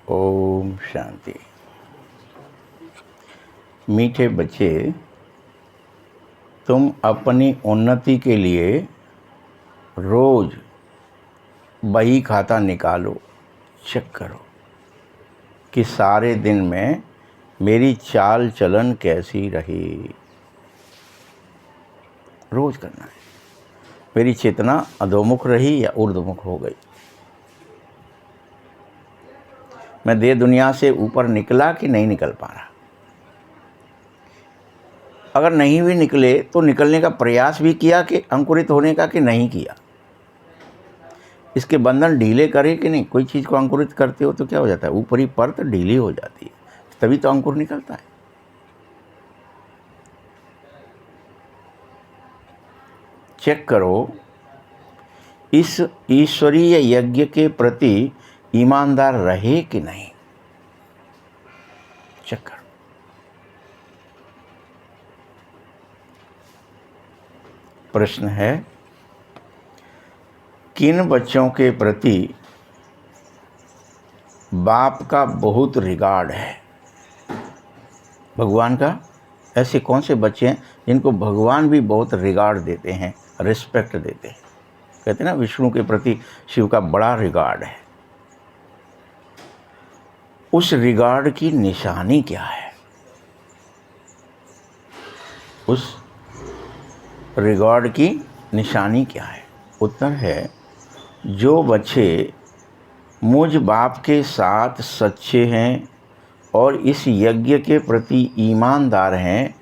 ओम शांति। मीठे बच्चे, तुम अपनी उन्नति के लिए रोज बही खाता निकालो, चेक करो कि सारे दिन में मेरी चाल चलन कैसी रही। रोज करना है। मेरी चेतना अधोमुख रही या ऊर्ध्वमुख हो गई। मैं देह दुनिया से ऊपर निकला कि नहीं निकल पा रहा। अगर नहीं भी निकले तो निकलने का प्रयास भी किया कि अंकुरित होने का कि नहीं किया। इसके बंधन ढीले करे कि नहीं। कोई चीज़ को अंकुरित करते हो तो क्या हो जाता है, ऊपरी परत ढीली हो जाती है, तभी तो अंकुर निकलता है। चेक करो इस ईश्वरीय यज्ञ के प्रति ईमानदार रहे कि नहीं। चेक करो। प्रश्न है, किन बच्चों के प्रति बाप का बहुत रिगार्ड है? भगवान का। ऐसे कौन से बच्चे हैं जिनको भगवान भी बहुत रिगार्ड देते हैं, रिस्पेक्ट देते हैं? कहते हैं ना, विष्णु के प्रति शिव का बड़ा रिगार्ड है। उस रिगार्ड की निशानी क्या है? उस रिगार्ड की निशानी क्या है? उत्तर है, जो बच्चे मुझ बाप के साथ सच्चे हैं और इस यज्ञ के प्रति ईमानदार हैं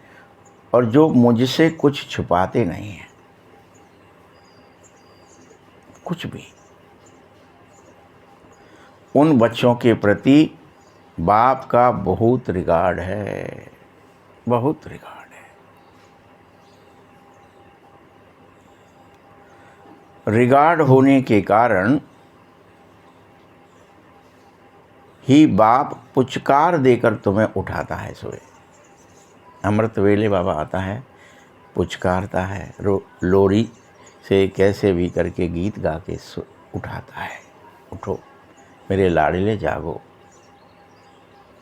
और जो मुझसे कुछ छुपाते नहीं हैं, कुछ भी, उन बच्चों के प्रति बाप का बहुत रिगार्ड है, बहुत रिगार्ड है। रिगार्ड होने के कारण ही बाप पुचकार देकर तुम्हें उठाता है। सोए अमृत वेले बाबा आता है, पुचकारता है, लोरी से कैसे भी करके गीत गा के उठाता है। उठो मेरे लाडले, जागो,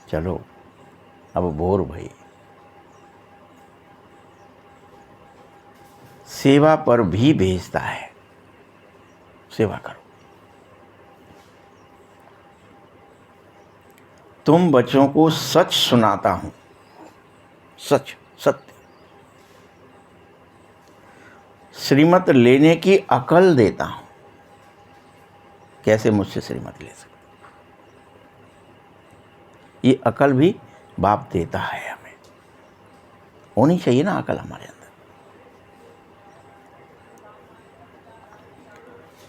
चलो अब भोर भई। सेवा पर भी भेजता है, सेवा करो। तुम बच्चों को सच सुनाता हूं, सच, सत्य। श्रीमत लेने की अकल देता हूं। कैसे मुझसे श्रीमत ले सकते? ये अकल भी बाप देता है हमें। होनी चाहिए ना अकल हमारे अंदर।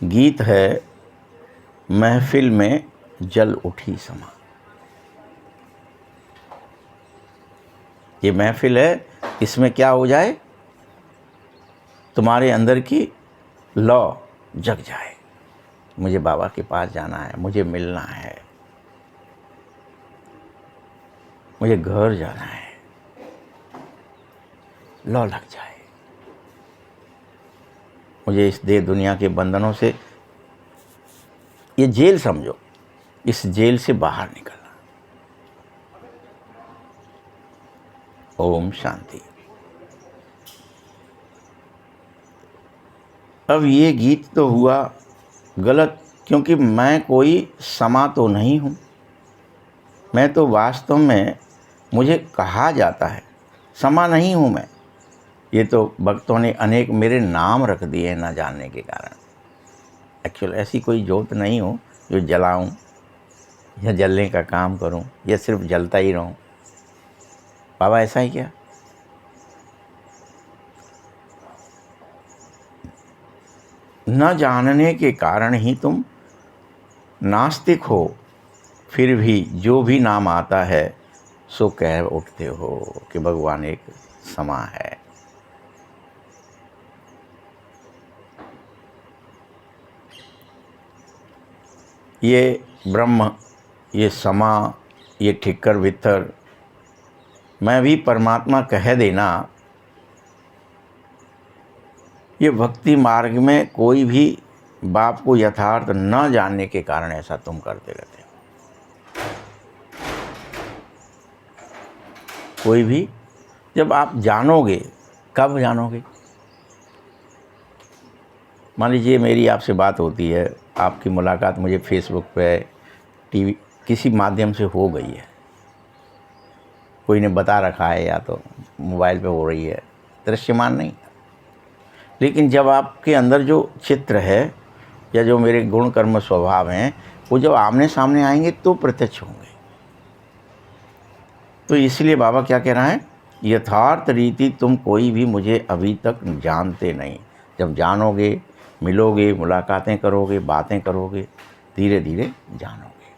गीत है, महफिल में जल उठी समा। ये महफिल है, इसमें क्या हो जाए, तुम्हारे अंदर की लौ जग जाए। मुझे बाबा के पास जाना है, मुझे मिलना है, मुझे घर जाना है, लौ लग जाए। मुझे इस देह दुनिया के बंधनों से, ये जेल समझो, इस जेल से बाहर निकलना। ओम शांति। अब ये गीत तो हुआ गलत, क्योंकि मैं कोई समा तो नहीं हूँ। मैं तो वास्तव में, मुझे कहा जाता है समा नहीं हूँ मैं। ये तो भक्तों ने अनेक मेरे नाम रख दिए हैं ना जानने के कारण। एक्चुअल ऐसी कोई ज्योत नहीं हूँ जो जलाऊं या जलने का काम करूं या सिर्फ जलता ही रहूं। बाबा ऐसा ही क्या? न जानने के कारण ही तुम नास्तिक हो, फिर भी जो भी नाम आता है सो कह उठते हो कि भगवान एक समा है। ये ब्रह्म, ये समा, ये ठिक्कर वित्तर, मैं भी परमात्मा कह देना, ये भक्ति मार्ग में कोई भी बाप को यथार्थ न जानने के कारण ऐसा तुम करते रहते हो। कोई भी, जब आप जानोगे, कब जानोगे? मान लीजिए मेरी आपसे बात होती है, आपकी मुलाकात मुझे फेसबुक पे, टीवी, किसी माध्यम से हो गई है, कोई ने बता रखा है या तो मोबाइल पे हो रही है, दृश्यमान नहीं। लेकिन जब आपके अंदर जो चित्र है या जो मेरे गुण कर्म स्वभाव हैं, वो जब आमने सामने आएंगे तो प्रत्यक्ष होंगे। तो इसलिए बाबा क्या कह रहा है, यथार्थ रीति तुम कोई भी मुझे अभी तक जानते नहीं। जब जानोगे, मिलोगे, मुलाकातें करोगे, बातें करोगे, धीरे धीरे जानोगे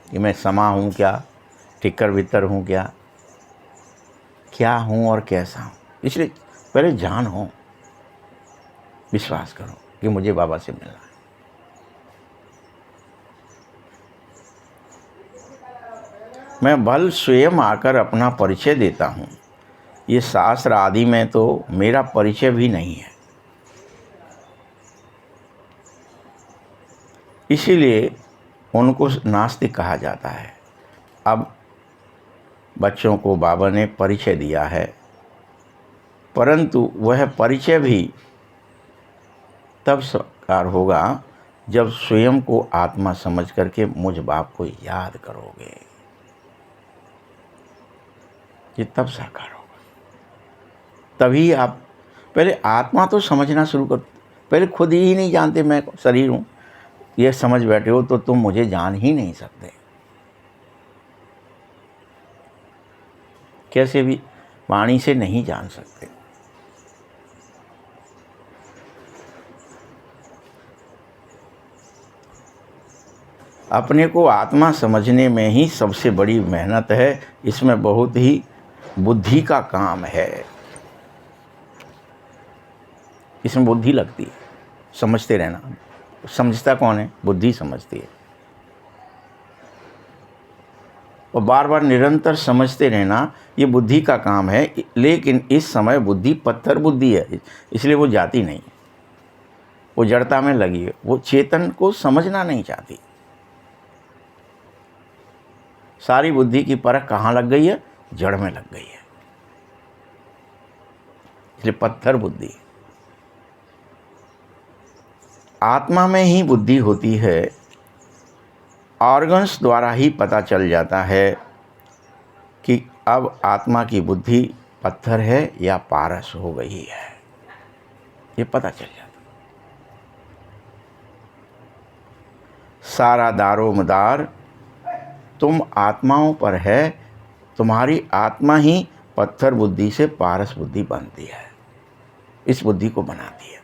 कि मैं समा हूँ क्या, टिक्कर बित्तर हूँ क्या, क्या हूँ और कैसा हूँ। इसलिए पहले जानो, विश्वास करो कि मुझे बाबा से मिलना है। मैं भल स्वयं आकर अपना परिचय देता हूँ। ये शास्त्र आदि में तो मेरा परिचय भी नहीं है। इसीलिए उनको नास्तिक कहा जाता है। अब बच्चों को बाबा ने परिचय दिया है, परंतु वह परिचय भी तब साकार होगा जब स्वयं को आत्मा समझ करके मुझ बाप को याद करोगे, ये तब साकार होगा। तभी आप पहले आत्मा तो समझना शुरू कर। पहले खुद ही नहीं जानते मैं शरीर हूँ, ये समझ बैठे हो तो तुम मुझे जान ही नहीं सकते। कैसे भी वाणी से नहीं जान सकते। अपने को आत्मा समझने में ही सबसे बड़ी मेहनत है। इसमें बहुत ही बुद्धि का काम है। इसमें बुद्धि लगती है, समझते रहना। समझता कौन है? बुद्धि समझती है। और बार बार निरंतर समझते रहना ये बुद्धि का काम है। लेकिन इस समय बुद्धि पत्थर बुद्धि है, इसलिए वो जाती नहीं, वो जड़ता में लगी है। वो चेतन को समझना नहीं चाहती। सारी बुद्धि की परख कहाँ लग गई है? जड़ में लग गई है, इसलिए पत्थर बुद्धि। आत्मा में ही बुद्धि होती है। ऑर्गन्स द्वारा ही पता चल जाता है कि अब आत्मा की बुद्धि पत्थर है या पारस हो गई है, ये पता चल जाता। सारा दारोमदार तुम आत्माओं पर है। तुम्हारी आत्मा ही पत्थर बुद्धि से पारस बुद्धि बनती है, इस बुद्धि को बनाती है।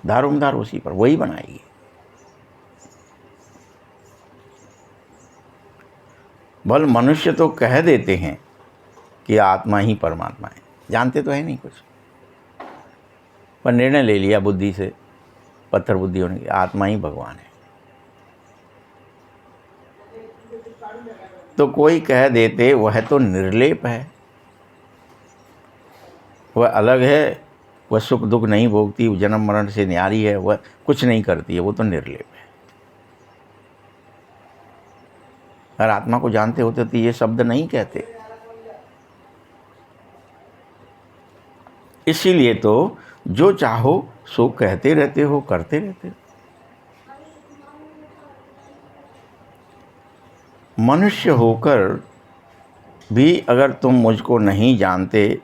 दारोमदार उसी पर, वही बनाएगी। भल मनुष्य तो कह देते हैं कि आत्मा ही परमात्मा है, जानते तो है नहीं कुछ, पर निर्णय ले लिया बुद्धि से, पत्थर बुद्धि होने की, आत्मा ही भगवान है। तो कोई कह देते वह तो निर्लेप है, वह अलग है, वह सुख दुख नहीं भोगती, जन्म मरण से न्यारी है, वह कुछ नहीं करती है, वो तो निर्लेप है। अगर आत्मा को जानते होते तो ये शब्द नहीं कहते। इसीलिए तो जो चाहो सो कहते रहते हो, करते रहते हो। मनुष्य होकर भी अगर तुम मुझको नहीं जानते,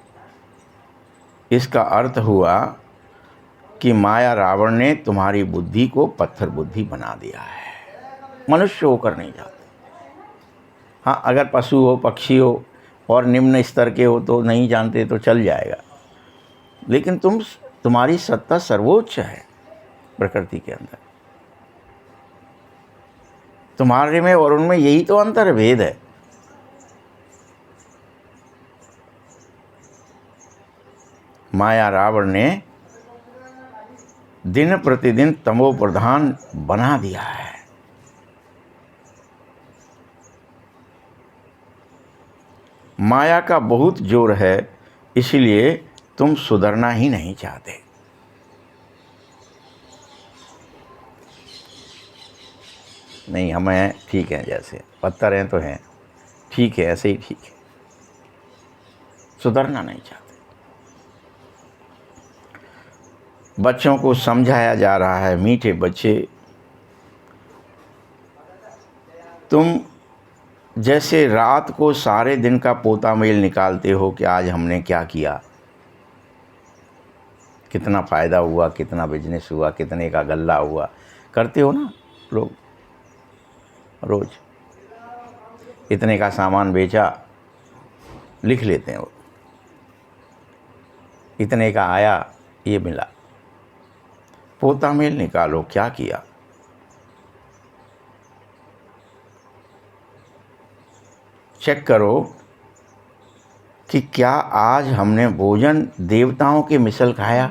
इसका अर्थ हुआ कि माया रावण ने तुम्हारी बुद्धि को पत्थर बुद्धि बना दिया है। मनुष्य होकर नहीं जानते। हाँ, अगर पशु हो, पक्षी हो और निम्न स्तर के हो तो नहीं जानते तो चल जाएगा, लेकिन तुम्हारी सत्ता सर्वोच्च है प्रकृति के अंदर। तुम्हारे में और उनमें यही तो अंतर भेद है। माया रावण ने दिन प्रतिदिन तमो प्रधान बना दिया है। माया का बहुत जोर है, इसलिए तुम सुधरना ही नहीं चाहते। नहीं, हमें ठीक है, जैसे पत्थर हैं तो हैं, ठीक है, ऐसे ही ठीक है, सुधरना नहीं चाहते। बच्चों को समझाया जा रहा है, मीठे बच्चे, तुम जैसे रात को सारे दिन का पोता मेल निकालते हो कि आज हमने क्या किया, कितना फ़ायदा हुआ, कितना बिजनेस हुआ, कितने का गल्ला हुआ, करते हो ना लोग रोज़, इतने का सामान बेचा, लिख लेते हैं वो, इतने का आया, ये मिला। पोता मेल निकालो, क्या किया। चेक करो कि क्या आज हमने भोजन देवताओं के मिसल खाया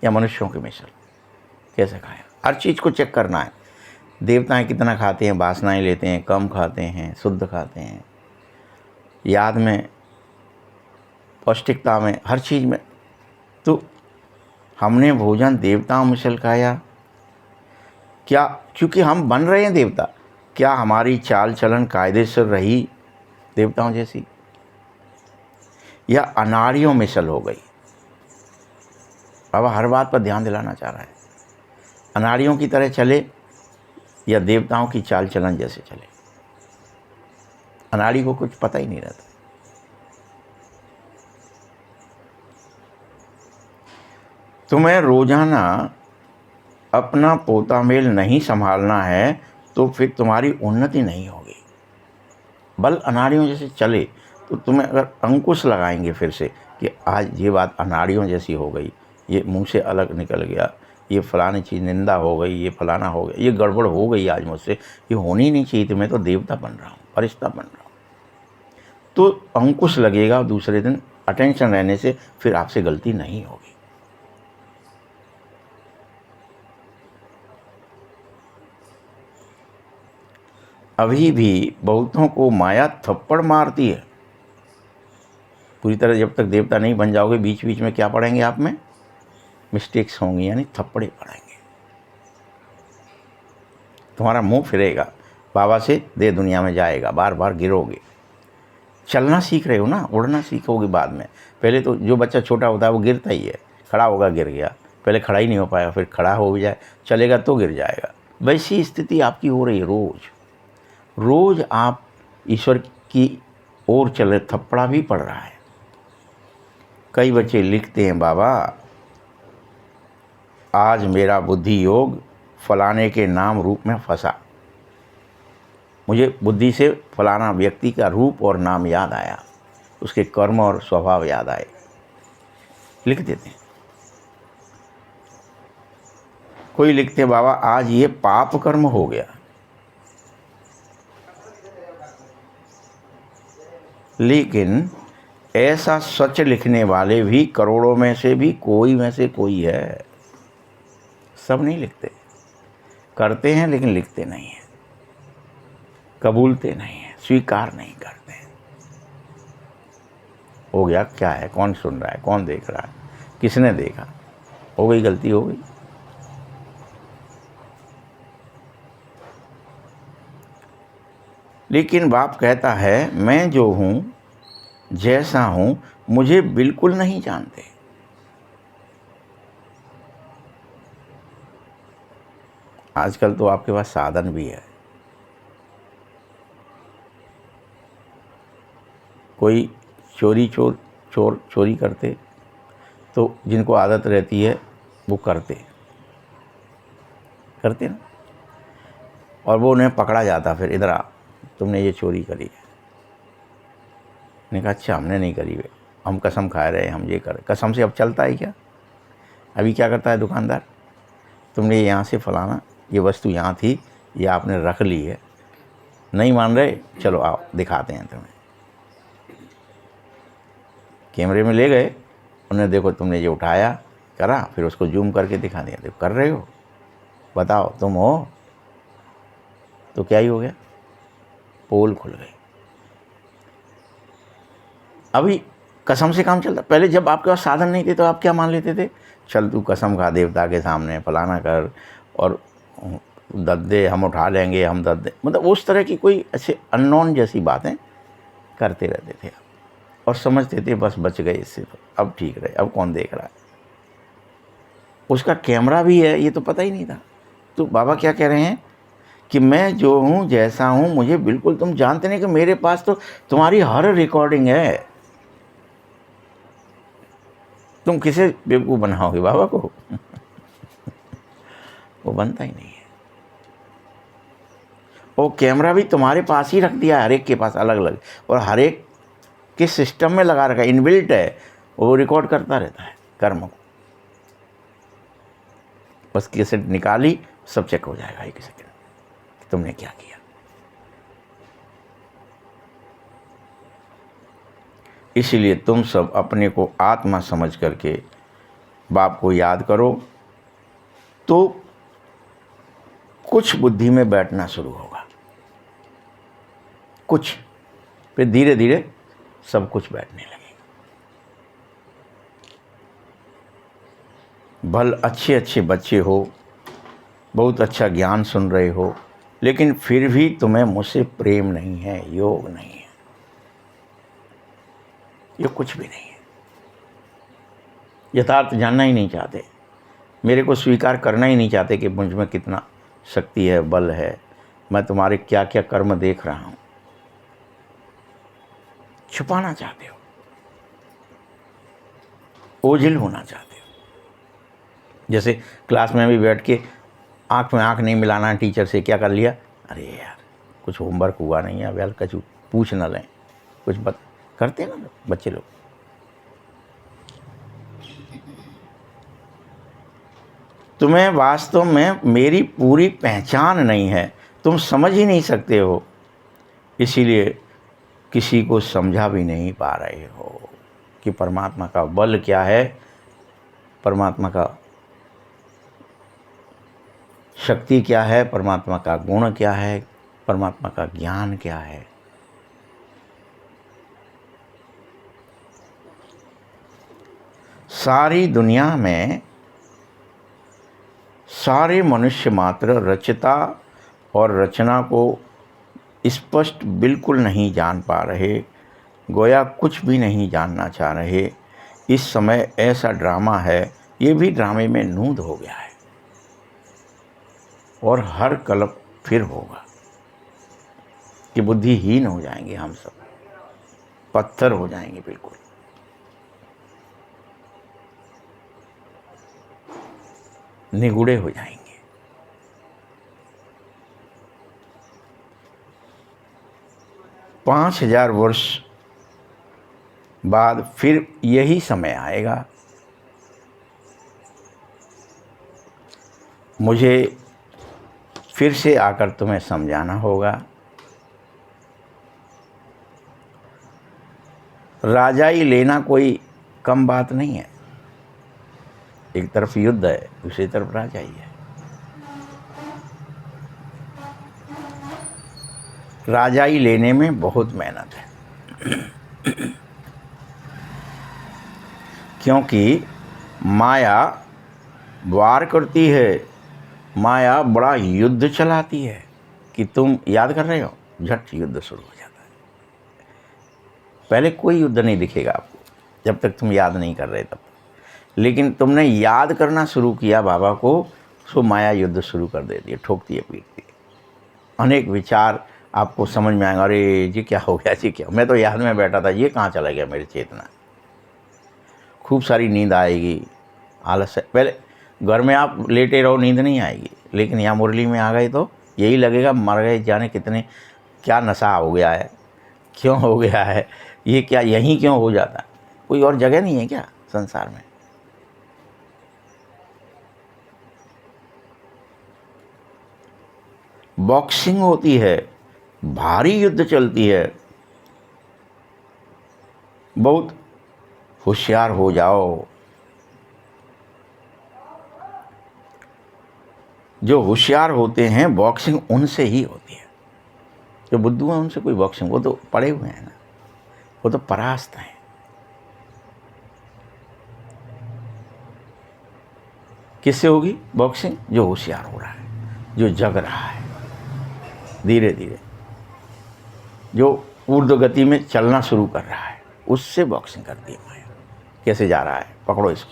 या मनुष्यों के मिसल, कैसे खाया। हर चीज़ को चेक करना है। देवताएं कितना खाते हैं, वासनाएं लेते हैं, कम खाते हैं, शुद्ध खाते हैं, याद में, पौष्टिकता में, हर चीज़ में। तो हमने भोजन देवताओं मिसल खाया क्या, क्योंकि हम बन रहे हैं देवता, क्या हमारी चाल चलन कायदेसर रही देवताओं जैसी, या अनाड़ियों मिसल हो गई। अब हर बात पर ध्यान दिलाना चाह रहा है, अनाड़ियों की तरह चले या देवताओं की चाल चलन जैसे चले। अनाड़ी को कुछ पता ही नहीं रहता। तुम्हें रोजाना अपना पोता मेल नहीं संभालना है तो फिर तुम्हारी उन्नति नहीं होगी। बल अनाड़ियों जैसे चले तो तुम्हें अगर अंकुश लगाएंगे फिर से कि आज ये बात अनाड़ियों जैसी हो गई, ये मुंह से अलग निकल गया, ये फलानी चीज़ निंदा हो गई, ये फलाना हो गया, ये गड़बड़ हो गई आज मुझसे, ये होनी नहीं चाहिए थी, मैं तो देवता बन रहा हूँ, फरिश्ता बन रहा हूँ, तो अंकुश लगेगा। दूसरे दिन अटेंशन रहने से फिर आपसे गलती नहीं होगी। अभी भी बहुतों को माया थप्पड़ मारती है। पूरी तरह जब तक देवता नहीं बन जाओगे, बीच बीच में क्या पढ़ेंगे आप में, मिस्टेक्स होंगी, यानी थप्पड़े पड़ेंगे। तुम्हारा मुंह फिरेगा, बाबा से दे दुनिया में जाएगा, बार बार गिरोगे। चलना सीख रहे हो ना, उड़ना सीखोगे बाद में। पहले तो जो बच्चा छोटा होता है वो गिरता ही है, खड़ा होगा गिर गया, पहले खड़ा ही नहीं हो पाएगा, फिर खड़ा हो भी जाए चलेगा तो गिर जाएगा। वैसी स्थिति आपकी हो रही है। रोज आप ईश्वर की ओर चले, थप्पड़ा भी पड़ रहा है। कई बच्चे लिखते हैं, बाबा आज मेरा बुद्धि योग फलाने के नाम रूप में फंसा, मुझे बुद्धि से फलाना व्यक्ति का रूप और नाम याद आया, उसके कर्म और स्वभाव याद आए, लिख देते हैं। कोई लिखते हैं, बाबा आज ये पाप कर्म हो गया। लेकिन ऐसा सच लिखने वाले भी करोड़ों में से भी कोई में से कोई है। सब नहीं लिखते, करते हैं लेकिन लिखते नहीं हैं, कबूलते नहीं हैं, स्वीकार नहीं करते हैं। हो गया, क्या है, कौन सुन रहा है, कौन देख रहा है, किसने देखा, हो गई, गलती हो गई। लेकिन बाप कहता है, मैं जो हूँ, जैसा हूँ, मुझे बिल्कुल नहीं जानते। आजकल तो आपके पास साधन भी है। कोई चोरी करते तो जिनको आदत रहती है वो करते ना, और वो उन्हें पकड़ा जाता, फिर इधर आ, तुमने ये चोरी करी है। ने कहा, अच्छा हमने नहीं करी है, हम कसम खा रहे हैं, हम ये कर। कसम से अब चलता है क्या? अभी क्या करता है दुकानदार, तुमने यहाँ से फलाना, ये वस्तु यहाँ थी, ये आपने रख ली है, नहीं मान रहे, चलो आओ दिखाते हैं तुम्हें। कैमरे में ले गए, उन्हें देखो तुमने ये उठाया, करा, फिर उसको जूम करके दिखा दिया, देखो कर रहे हो, बताओ तुम हो, तो क्या ही हो गया, पोल खुल गई। अभी कसम से काम चलता। पहले जब आपके पास साधन नहीं थे तो आप क्या मान लेते थे, चल तू कसम खा देवता के सामने, फलाना कर, और दद दे, हम उठा लेंगे, हम दद दे, मतलब उस तरह की कोई ऐसे अननोन जैसी बातें करते रहते थे और समझते थे बस बच गए इससे, तो अब ठीक रहे, अब कौन देख रहा है। उसका कैमरा भी है ये तो पता ही नहीं था। तो बाबा क्या कह रहे हैं कि मैं जो हूँ, जैसा हूँ, मुझे बिल्कुल तुम जानते नहीं कि मेरे पास तो तुम्हारी हर रिकॉर्डिंग है। तुम किसे बेवकूफ़ बनाओगे बाबा को? वो बनता ही नहीं है। वो कैमरा भी तुम्हारे पास ही रख दिया, हर एक के पास अलग अलग, और हर एक के सिस्टम में लगा रखा है, इनबिल्ट है, वो रिकॉर्ड करता रहता है कर्म को। बस कैसेट निकाली, सब चेक हो जाएगा एक सेकंड कि तुमने क्या किया। इसीलिए तुम सब अपने को आत्मा समझ करके बाप को याद करो, तो कुछ बुद्धि में बैठना शुरू होगा, कुछ, फिर धीरे धीरे सब कुछ बैठने लगेगा। भल अच्छे अच्छे बच्चे हो, बहुत अच्छा ज्ञान सुन रहे हो, लेकिन फिर भी तुम्हें मुझसे प्रेम नहीं है, योग नहीं है, ये कुछ भी नहीं है। यथार्थ जानना ही नहीं चाहते, मेरे को स्वीकार करना ही नहीं चाहते कि मुझ में कितना शक्ति है, बल है, मैं तुम्हारे क्या क्या कर्म देख रहा हूँ। छुपाना चाहते हो, ओझिल होना चाहते हो। जैसे क्लास में भी बैठ के आँख में आँख नहीं मिलाना टीचर से, क्या कर लिया, अरे यार कुछ होमवर्क हुआ नहीं है, अब यार कुछ पूछ ना लें, कुछ करते हैं ना बच्चे लोग। तुम्हें वास्तव में मेरी पूरी पहचान नहीं है, तुम समझ ही नहीं सकते हो, इसीलिए किसी को समझा भी नहीं पा रहे हो कि परमात्मा का बल क्या है, परमात्मा का शक्ति क्या है, परमात्मा का गुण क्या है, परमात्मा का ज्ञान क्या है। सारी दुनिया में सारे मनुष्य मात्र रचता और रचना को स्पष्ट बिल्कुल नहीं जान पा रहे, गोया कुछ भी नहीं जानना चाह रहे। इस समय ऐसा ड्रामा है, ये भी ड्रामे में नूंद हो गया है, और हर कल्प फिर होगा कि बुद्धिहीन हो जाएंगे हम सब, पत्थर हो जाएंगे, बिल्कुल निगुड़े हो जाएंगे। 5000 वर्ष बाद फिर यही समय आएगा, मुझे फिर से आकर तुम्हें समझाना होगा। राजाई लेना कोई कम बात नहीं है, एक तरफ युद्ध है, दूसरी तरफ राजाई है। राजाई लेने में बहुत मेहनत है, क्योंकि माया वार करती है, माया बड़ा युद्ध चलाती है कि तुम याद कर रहे हो, झट युद्ध शुरू हो जाता है। पहले कोई युद्ध नहीं दिखेगा आपको जब तक तुम याद नहीं कर रहे तब, लेकिन तुमने याद करना शुरू किया बाबा को, सो माया युद्ध शुरू कर देती है, ठोकती है, पीटती है। अनेक विचार आपको समझ में आएंगे, अरे जी क्या हो गया, जी क्या, मैं तो याद में बैठा था, ये कहाँ चला गया मेरी चेतना। खूब सारी नींद आएगी, आलस है। पहले घर में आप लेटे रहो, नींद नहीं आएगी, लेकिन यहाँ मुरली में आ गए तो यही लगेगा मर गए, जाने कितने, क्या नशा हो गया है, क्यों हो गया है, ये क्या यहीं क्यों हो जाता है, कोई और जगह नहीं है क्या संसार में। बॉक्सिंग होती है, भारी युद्ध चलती है, बहुत होशियार हो जाओ। जो होशियार होते हैं बॉक्सिंग उनसे ही होती है, जो बुद्धू हैं उनसे कोई बॉक्सिंग, वो तो पड़े हुए हैं ना, वो तो परास्त हैं। किससे होगी बॉक्सिंग? जो होशियार हो रहा है, जो जग रहा है धीरे धीरे, जो ऊर्ध्व गति में चलना शुरू कर रहा है, उससे बॉक्सिंग करती है माया। कैसे जा रहा है, पकड़ो इसको।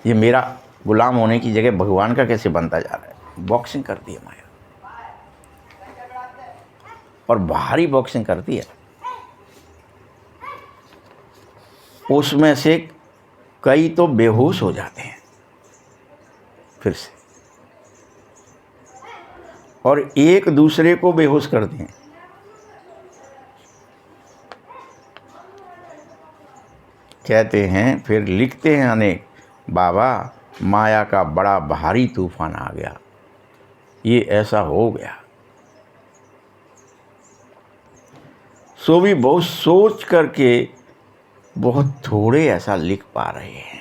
ये मेरा गुलाम होने की जगह भगवान का कैसे बनता जा रहा है, बॉक्सिंग करती है माया। और भारी बॉक्सिंग करती है। उसमें से कई तो बेहोश हो जाते हैं फिर से, और एक दूसरे को बेहोश करते हैं। कहते हैं, फिर लिखते हैं अनेक, बाबा माया का बड़ा भारी तूफान आ गया, ये ऐसा हो गया। सो भी बहुत सोच करके बहुत थोड़े ऐसा लिख पा रहे हैं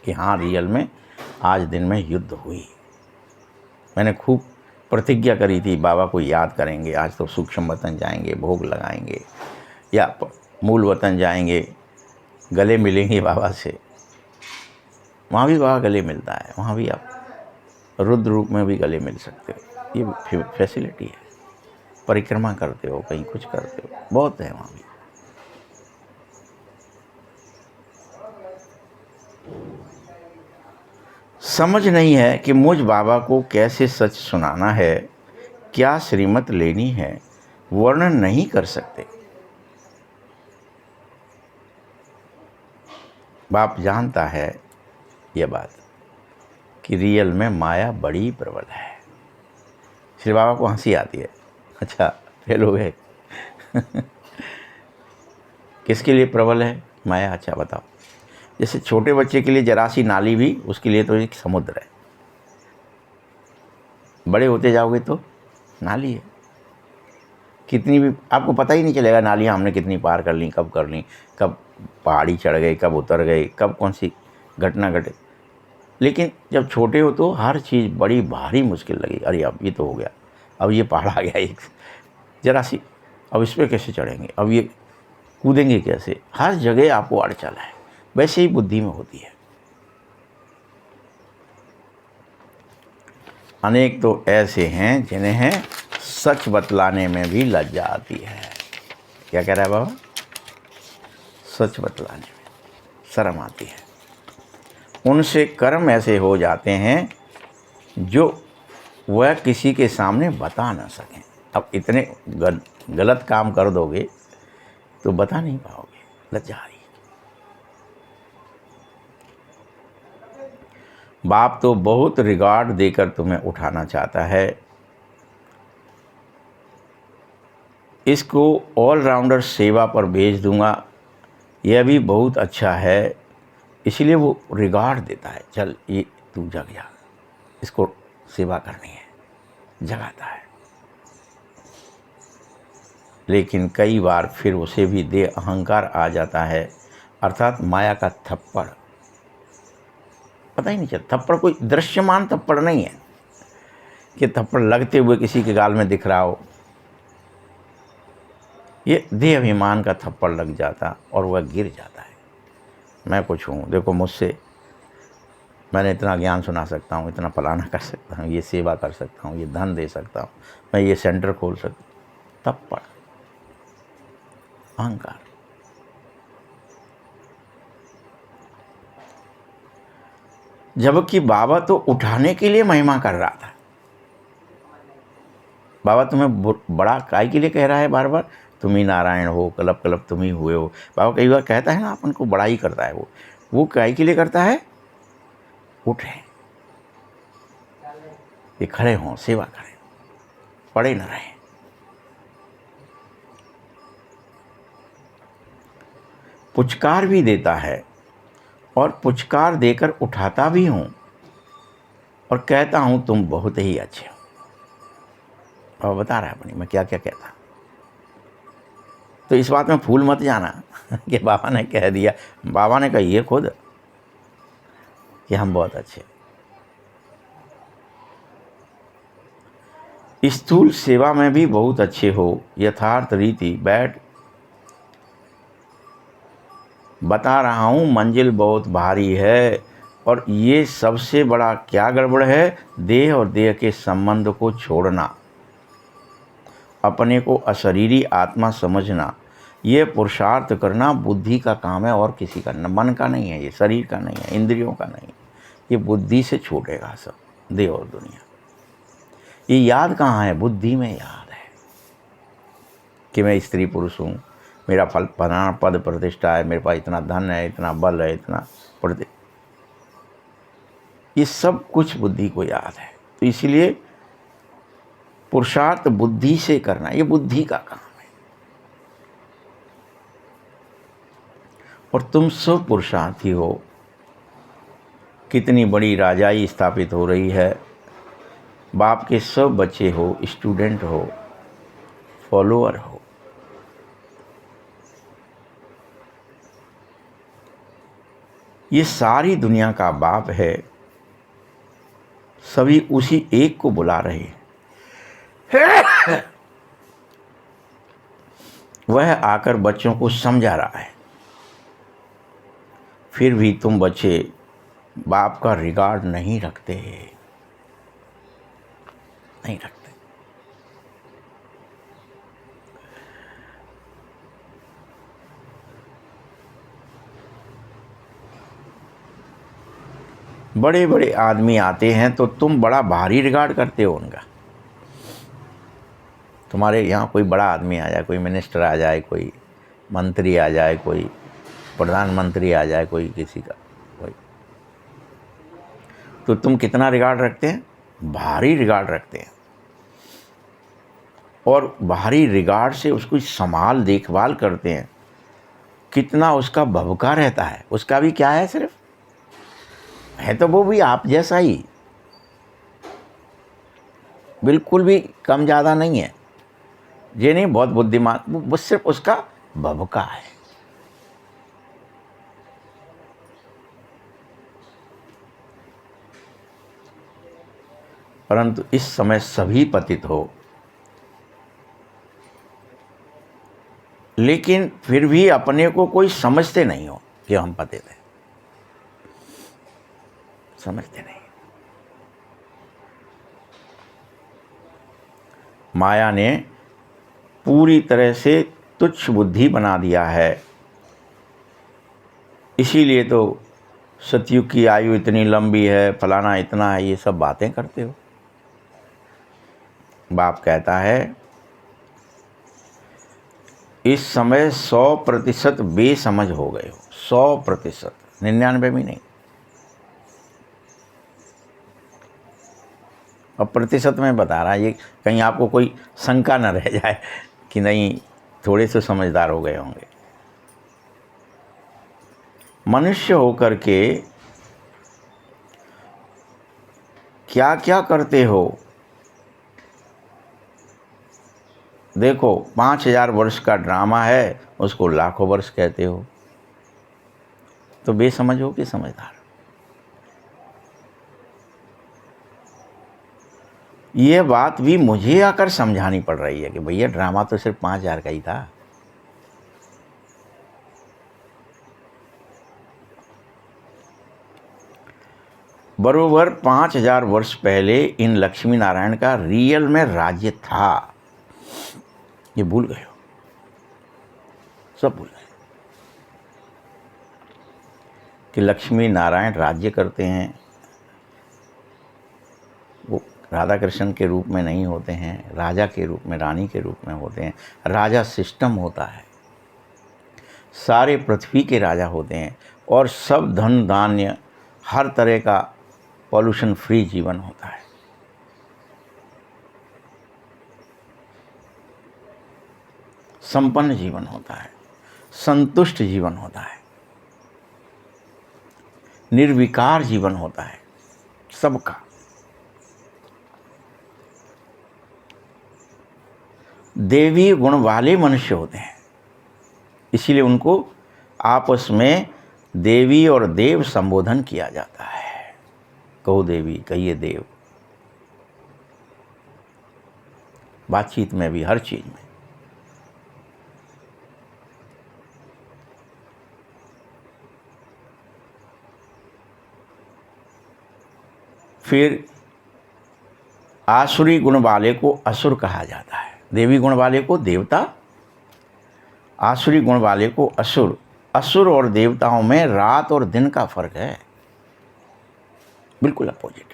कि हाँ रियल में आज दिन में युद्ध हुई। मैंने खूब प्रतिज्ञा करी थी, बाबा को याद करेंगे, आज तो सूक्ष्म वतन जाएंगे, भोग लगाएंगे, या मूल वतन जाएंगे, गले मिलेंगे बाबा से। वहाँ भी बाबा गले मिलता है, वहाँ भी आप रुद्र रूप में भी गले मिल सकते हो। ये फैसिलिटी है। परिक्रमा करते हो, कहीं कुछ करते हो, बहुत है वहाँ भी। समझ नहीं है कि मुझ बाबा को कैसे सच सुनाना है, क्या श्रीमत लेनी है, वर्णन नहीं कर सकते। बाप जानता है यह बात कि रियल में माया बड़ी प्रबल है। श्री बाबा को हंसी आती है, अच्छा फेल हो गए किसके लिए प्रबल है माया, अच्छा बताओ। जैसे छोटे बच्चे के लिए जरा सी नाली भी उसके लिए तो एक समुद्र है, बड़े होते जाओगे तो नाली है। कितनी भी आपको पता ही नहीं चलेगा नालियाँ हमने कितनी पार कर ली, कब कर ली, कब पहाड़ी चढ़ गए, कब उतर गए, कब कौन सी घटना घटे। लेकिन जब छोटे हो तो हर चीज़ बड़ी भारी मुश्किल लगी। अरे अब ये तो हो गया, अब ये पहाड़ आ गया एक जरा सी, अब इस पर कैसे चढ़ेंगे, अब ये कूदेंगे कैसे, हर जगह आपको अड़चन है। वैसे ही बुद्धि में होती है। अनेक तो ऐसे हैं जिन्हें सच बतलाने में भी लज्जा आती है। क्या कह रहा है बाबा, सच बतलाने में शर्म आती है। उनसे कर्म ऐसे हो जाते हैं जो वह किसी के सामने बता ना सकें। अब इतने गलत काम कर दोगे तो बता नहीं पाओगे, लज्जा आ रही। बाप तो बहुत रिगार्ड देकर तुम्हें उठाना चाहता है। इसको ऑलराउंडर सेवा पर भेज दूंगा, यह भी बहुत अच्छा है। इसलिए वो रिगार्ड देता है, चल ये तू जग जा, इसको सेवा करनी है, जगाता है। लेकिन कई बार फिर उसे भी दे अहंकार आ जाता है, अर्थात माया का थप्पड़। पता ही नहीं चलता, थप्पड़ कोई दृश्यमान थप्पड़ नहीं है कि थप्पड़ लगते हुए किसी के गाल में दिख रहा हो। ये देह अभिमान का थप्पड़ लग जाता और वह गिर जाता है। मैं कुछ हूँ, देखो मुझसे, मैंने इतना ज्ञान सुना सकता हूँ, इतना फलाना कर सकता हूँ, ये सेवा कर सकता हूँ, ये धन दे सकता हूँ, मैं ये सेंटर खोल सकता हूँ। थप्पड़, अहंकार। जबकि बाबा तो उठाने के लिए महिमा कर रहा था। बाबा तुम्हें बड़ा काय के लिए कह रहा है बार बार, तुम ही नारायण हो, कलप कलप तुम ही हुए हो। बाबा कई बार कहता है ना, अपन को बड़ा ही करता है। वो काय के लिए करता है, उठे, ये खड़े हों, सेवा करें, पड़े न रहें। पुचकार भी देता है और पुचकार देकर उठाता भी हूँ और कहता हूँ तुम बहुत ही अच्छे हो। और बता रहा है अपनी मैं क्या क्या कहता। तो इस बात में भूल मत जाना कि बाबा ने कह दिया, बाबा ने कही है खुद कि हम बहुत अच्छे। स्थूल सेवा में भी बहुत अच्छे हो, यथार्थ रीति बैठ बता रहा हूँ, मंजिल बहुत भारी है और ये सबसे बड़ा क्या गड़बड़ है? देह और देह के संबंध को छोड़ना, अपने को अशरीरी आत्मा समझना, ये पुरुषार्थ करना बुद्धि का काम है और किसी का न, मन का नहीं है, ये शरीर का नहीं है, इंद्रियों का नहीं है, ये बुद्धि से छूटेगा सब, देह और दुनिया। ये याद कहाँ है? बुद्धि में याद है कि मैं स्त्री पुरुष हूँ, मेरा फल फलाना पद प्रतिष्ठा है, मेरे पास इतना धन है, इतना बल है, इतना ये सब कुछ बुद्धि को याद है। तो इसलिए पुरुषार्थ बुद्धि से करना, ये बुद्धि का काम है। और तुम सब पुरुषार्थी हो। कितनी बड़ी राजाई स्थापित हो रही है, बाप के सब बच्चे हो, स्टूडेंट हो, फॉलोअर हो। ये सारी दुनिया का बाप है, सभी उसी एक को बुला रहे हैं। वह आकर बच्चों को समझा रहा है। फिर भी तुम बच्चे बाप का रिगार्ड नहीं रखते, नहीं रखते। बड़े बड़े आदमी आते हैं तो तुम बड़ा भारी रिगार्ड करते हो उनका। तुम्हारे यहाँ कोई बड़ा आदमी आ जाए, कोई मिनिस्टर आ जाए, कोई मंत्री आ जाए, कोई प्रधानमंत्री आ जाए, कोई किसी का कोई, तो तुम कितना रिगार्ड रखते हैं? भारी रिगार्ड रखते हैं। और भारी रिगार्ड से उसको संभाल देखभाल करते हैं। कितना उसका भवका रहता है। उसका भी क्या है, सिर्फ है तो वो भी आप जैसा ही, बिल्कुल भी कम ज़्यादा नहीं है। ये नहीं बहुत बुद्धिमान, वो सिर्फ उसका भवका है। परंतु इस समय सभी पतित हो, लेकिन फिर भी अपने को कोई समझते नहीं हो कि हम पतित हैं, समझते नहीं। माया ने पूरी तरह से तुच्छ बुद्धि बना दिया है। इसीलिए तो सतयुग की आयु इतनी लंबी है, फलाना इतना है, ये सब बातें करते हो। बाप कहता है इस समय 100% बेसमझ हो गए हो। 100%, 99 भी नहीं। और प्रतिशत में बता रहा, ये कहीं आपको कोई शंका न रह जाए कि नहीं थोड़े से समझदार हो गए होंगे। मनुष्य होकर के क्या क्या करते हो? देखो, 5000 वर्ष का ड्रामा है, उसको लाखों वर्ष कहते हो। तो बेसमझ हो कि समझदार? ये बात भी मुझे आकर समझानी पड़ रही है कि भैया ड्रामा तो सिर्फ 5000 का ही था। बरोबर 5000 वर्ष पहले इन लक्ष्मी नारायण का रियल में राज्य था। ये भूल गए हो, सब भूल गए कि लक्ष्मी नारायण राज्य करते हैं। वो राधा कृष्ण के रूप में नहीं होते हैं, राजा के रूप में, रानी के रूप में होते हैं। राजा सिस्टम होता है, सारे पृथ्वी के राजा होते हैं, और सब धन धान्य हर तरह का पॉल्यूशन फ्री जीवन होता है। संपन्न जीवन होता है, संतुष्ट जीवन होता है, निर्विकार जीवन होता है सबका। देवी गुण वाले मनुष्य होते हैं, इसीलिए उनको आपस में देवी और देव संबोधन किया जाता है। कहो देवी, कहिए देव, बातचीत में भी, हर चीज में। फिर आसुरी गुण वाले को असुर कहा जाता है, देवी गुण वाले को देवता, आसुरी गुण वाले को असुर। असुर और देवताओं में रात और दिन का फर्क है, बिल्कुल अपोजिट।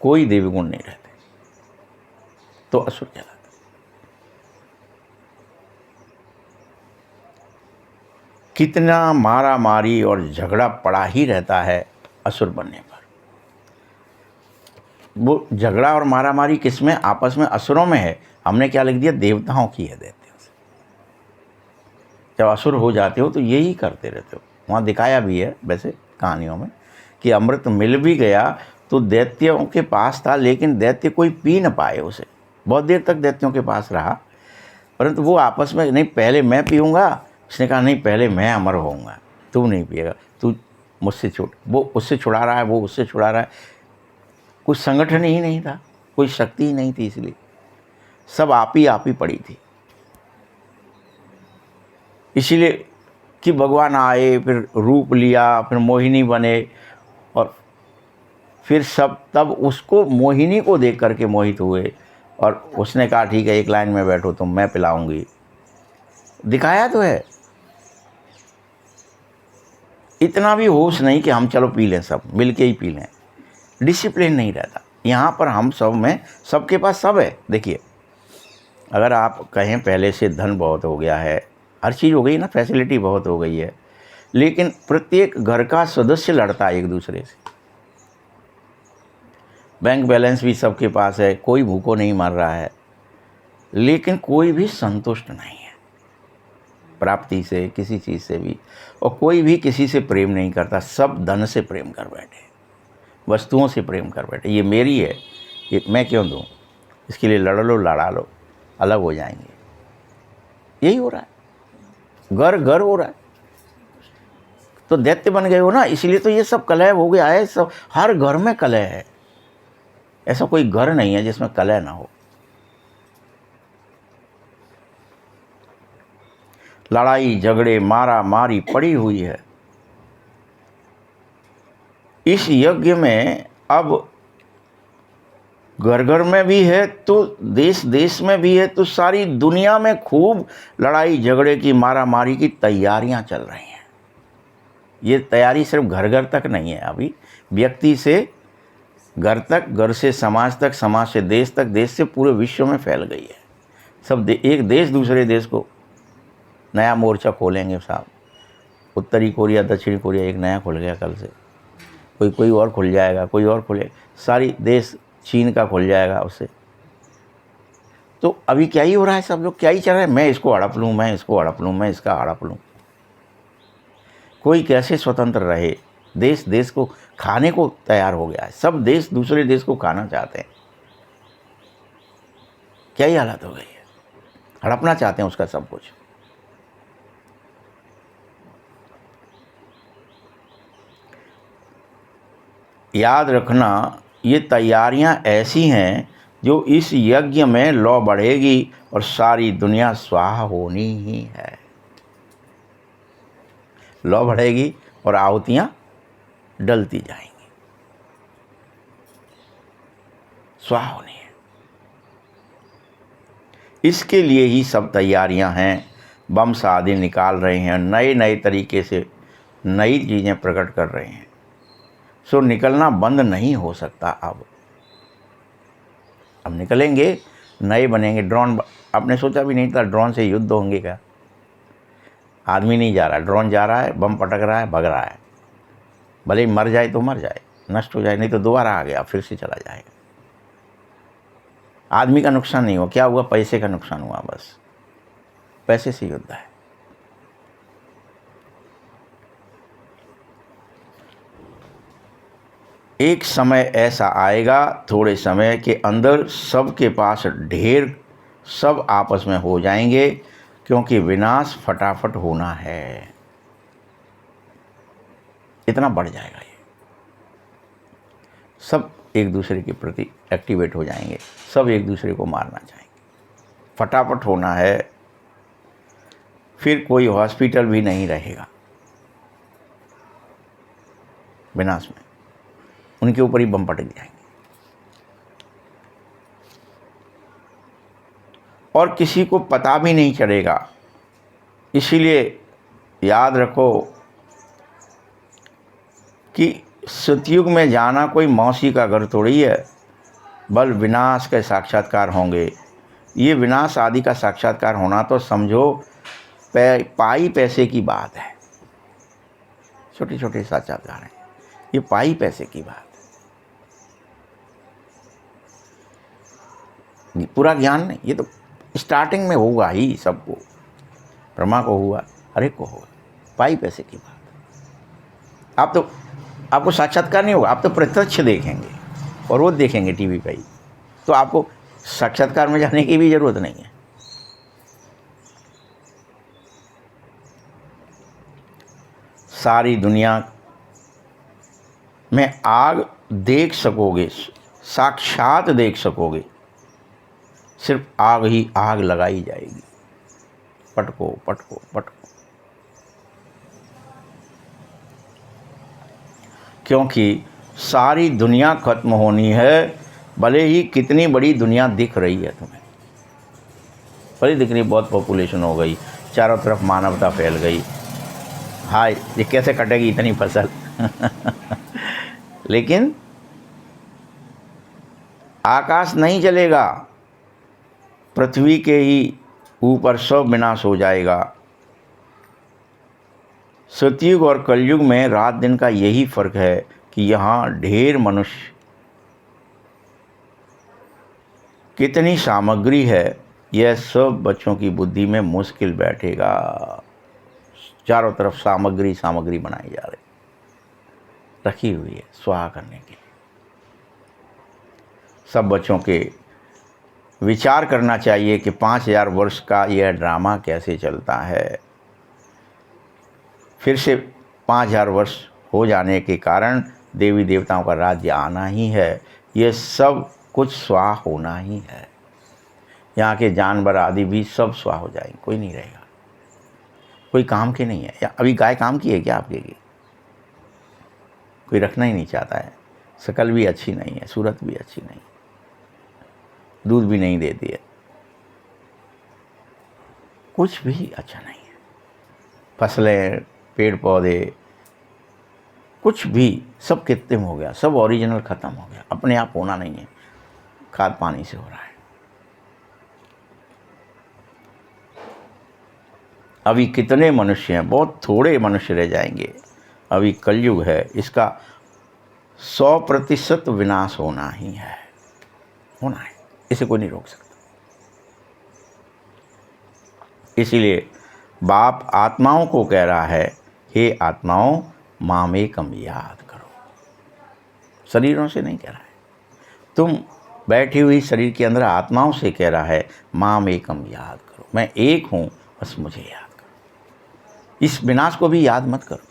कोई देवी गुण नहीं रहते तो असुर कहलाते। कितना मारा मारी और झगड़ा पड़ा ही रहता है असुर बनने पर। वो झगड़ा और मारा मारी किसमें? आपस में असुरों में है। हमने क्या लिख दिया? देवताओं की है, दैत्यों से। जब असुर हो जाते हो तो यही करते रहते हो। वहाँ दिखाया भी है वैसे कहानियों में कि अमृत मिल भी गया तो दैत्यों के पास था, लेकिन दैत्य कोई पी न पाए उसे। बहुत देर तक दैत्यों के पास रहा, परंतु वो आपस में, नहीं पहले मैं पीऊँगा, उसने कहा नहीं पहले मैं अमर होऊंगा, तू नहीं पिएगा, तू मुझसे छुड़। वो उससे छुड़ा रहा है, वो उससे छुड़ा रहा है। कुछ संगठन ही नहीं था, कोई शक्ति ही नहीं थी, इसलिए सब आप ही पड़ी थी। इसीलिए कि भगवान आए, फिर रूप लिया, फिर मोहिनी बने, और फिर सब तब उसको, मोहिनी को देख करके मोहित हुए, और उसने कहा ठीक है एक लाइन में बैठो तुम, मैं पिलाऊंगी। दिखाया तो है। इतना भी होश नहीं कि हम चलो पी लें, सब मिल के ही पी लें। डिसिप्लिन नहीं रहता यहाँ पर। हम सब में, सबके पास सब है। देखिए, अगर आप कहें पहले से धन बहुत हो गया है, हर चीज़ हो गई ना, फैसिलिटी बहुत हो गई है, लेकिन प्रत्येक घर का सदस्य लड़ता है एक दूसरे से। बैंक बैलेंस भी सबके पास है, कोई भूखों नहीं मर रहा है, लेकिन कोई भी संतुष्ट नहीं है प्राप्ति से, किसी चीज़ से भी। और कोई भी किसी से प्रेम नहीं करता, सब धन से प्रेम कर बैठे, वस्तुओं से प्रेम कर बैठे। ये मेरी है, ये मैं क्यों दूँ, इसके लिए लड़ लो, लड़ा लो, अलग हो जाएंगे। यही हो रहा है, घर घर हो रहा है। तो दैत्य बन गए हो ना, इसलिए तो ये सब कलह हो गया है। सब हर घर में कलह है, ऐसा कोई घर नहीं है जिसमें कलह ना हो। लड़ाई झगड़े मारा मारी पड़ी हुई है। इस यज्ञ में अब घर घर में भी है तो देश देश में भी है, तो सारी दुनिया में खूब लड़ाई झगड़े की, मारा मारी की तैयारियां चल रही हैं। ये तैयारी सिर्फ घर घर तक नहीं है, अभी व्यक्ति से घर तक, घर से समाज तक, समाज से देश तक, देश से पूरे विश्व में फैल गई है। सब एक देश दूसरे देश को नया मोर्चा खोलेंगे साहब। उत्तरी कोरिया, दक्षिणी कोरिया एक नया खुल गया कल से, कोई और खुल जाएगा, कोई और खुले, सारी देश, चीन का खुल जाएगा उससे। तो अभी क्या ही हो रहा है, सब लोग क्या ही चल रहा है, मैं इसको हड़प लूँ, मैं इसको हड़प लूँ, मैं इसका हड़प लूँ। कोई कैसे स्वतंत्र रहे? देश देश को खाने को तैयार हो गया है, सब देश दूसरे देश को खाना चाहते हैं। क्या ही हालत हो गई है, हड़पना चाहते हैं उसका सब कुछ। याद रखना, ये तैयारियां ऐसी हैं जो इस यज्ञ में लौ बढ़ेगी और सारी दुनिया स्वाहा होनी ही है। लौ बढ़ेगी और आहुतियां डलती जाएंगी, स्वाहा होनी है। इसके लिए ही सब तैयारियां हैं। बम आदि निकाल रहे हैं, नए नए तरीके से नई चीज़ें प्रकट कर रहे हैं। सो निकलना बंद नहीं हो सकता। अब निकलेंगे, नए बनेंगे। ड्रोन, आपने सोचा भी नहीं था ड्रोन से युद्ध होंगे क्या? आदमी नहीं जा रहा, ड्रोन जा रहा है, बम पटक रहा है, भग रहा है। भले ही मर जाए तो मर जाए, नष्ट हो जाए, नहीं तो दोबारा आ गया, फिर से चला जाएगा। आदमी का नुकसान नहीं हुआ, क्या हुआ? पैसे का नुकसान हुआ, बस पैसे से युद्ध है। एक समय ऐसा आएगा थोड़े समय के अंदर, सबके पास ढेर, सब आपस में हो जाएंगे, क्योंकि विनाश फटाफट होना है। इतना बढ़ जाएगा ये, सब एक दूसरे के प्रति एक्टिवेट हो जाएंगे, सब एक दूसरे को मारना चाहेंगे, फटाफट होना है। फिर कोई हॉस्पिटल भी नहीं रहेगा। विनाश में, उनके ऊपर ही बम पटक जाएंगे। और किसी को पता भी नहीं चलेगा। इसीलिए याद रखो कि सतयुग में जाना कोई मौसी का घर थोड़ी है, बल विनाश के साक्षात्कार होंगे। ये विनाश आदि का साक्षात्कार होना तो समझो पाई पैसे की बात है। छोटे छोटे साक्षात्कार हैं, ये पाई पैसे की बात है, पूरा ज्ञान नहीं। ये तो स्टार्टिंग में होगा ही सबको, ब्रह्मा को हुआ, हर एक को होगा, पाई पैसे की बात। आप तो आपको साक्षात्कार नहीं होगा, आप तो प्रत्यक्ष देखेंगे और वो देखेंगे टीवी पे ही, तो आपको साक्षात्कार में जाने की भी जरूरत नहीं है। सारी दुनिया में आग देख सकोगे, साक्षात देख सकोगे, सिर्फ आग ही आग लगाई जाएगी। पटको पटको पटको, क्योंकि सारी दुनिया खत्म होनी है, भले ही कितनी बड़ी दुनिया दिख रही है तुम्हें, भले दिख रही, बहुत पॉपुलेशन हो गई, चारों तरफ मानवता फैल गई, हाय ये कैसे कटेगी इतनी फसल लेकिन आकाश नहीं चलेगा, पृथ्वी के ही ऊपर सब विनाश हो जाएगा। सतयुग और कलयुग में रात दिन का यही फर्क है कि यहाँ ढेर मनुष्य, कितनी सामग्री है, यह सब बच्चों की बुद्धि में मुश्किल बैठेगा। चारों तरफ सामग्री सामग्री बनाई जा रही, रखी हुई है स्वाहा करने के लिए। सब बच्चों के विचार करना चाहिए कि 5000 वर्ष का यह ड्रामा कैसे चलता है। फिर से 5000 वर्ष हो जाने के कारण देवी देवताओं का राज्य आना ही है, ये सब कुछ स्वाहा होना ही है। यहाँ के जानवर आदि भी सब स्वाहा हो जाएंगे, कोई नहीं रहेगा, कोई काम के नहीं है। या अभी गाय काम की है क्या आपके की? कोई रखना ही नहीं चाहता है, शकल भी अच्छी नहीं है, सूरत भी अच्छी नहीं, दूध भी नहीं देती है, कुछ भी अच्छा नहीं है। फसलें, पेड़ पौधे, कुछ भी सब कृत्रिम हो गया, सब ओरिजिनल ख़त्म हो गया, अपने आप होना नहीं है, खाद पानी से हो रहा है। अभी कितने मनुष्य हैं, बहुत थोड़े मनुष्य रह जाएंगे। अभी कलयुग है, इसका 100% विनाश होना ही है, होना है, इसे कोई नहीं रोक सकता। इसीलिए बाप आत्माओं को कह रहा है, हे आत्माओं मामेकम याद करो। शरीरों से नहीं कह रहा है, तुम बैठी हुई शरीर के अंदर आत्माओं से कह रहा है, मामेकम याद करो, मैं एक हूँ, बस मुझे याद करो। इस विनाश को भी याद मत करो,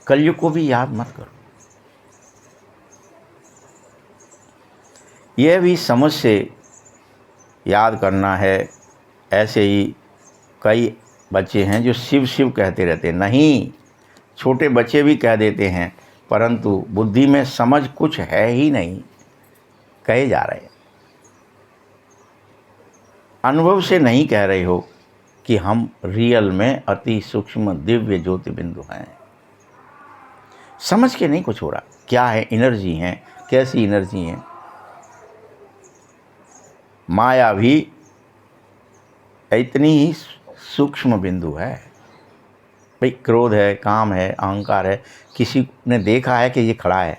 कलयुग को भी याद मत करो। यह भी समझ से याद करना है। ऐसे ही कई बच्चे हैं जो शिव शिव कहते रहते हैं, नहीं, छोटे बच्चे भी कह देते हैं, परंतु बुद्धि में समझ कुछ है ही नहीं, कहे जा रहे हैं। अनुभव से नहीं कह रहे हो कि हम रियल में अति सूक्ष्म दिव्य ज्योति बिंदु हैं। समझ के नहीं कुछ हो रहा, क्या है, एनर्जी है, कैसी एनर्जी है। माया भी इतनी ही सूक्ष्म बिंदु है। भाई क्रोध है, काम है, अहंकार है, किसी ने देखा है कि ये खड़ा है,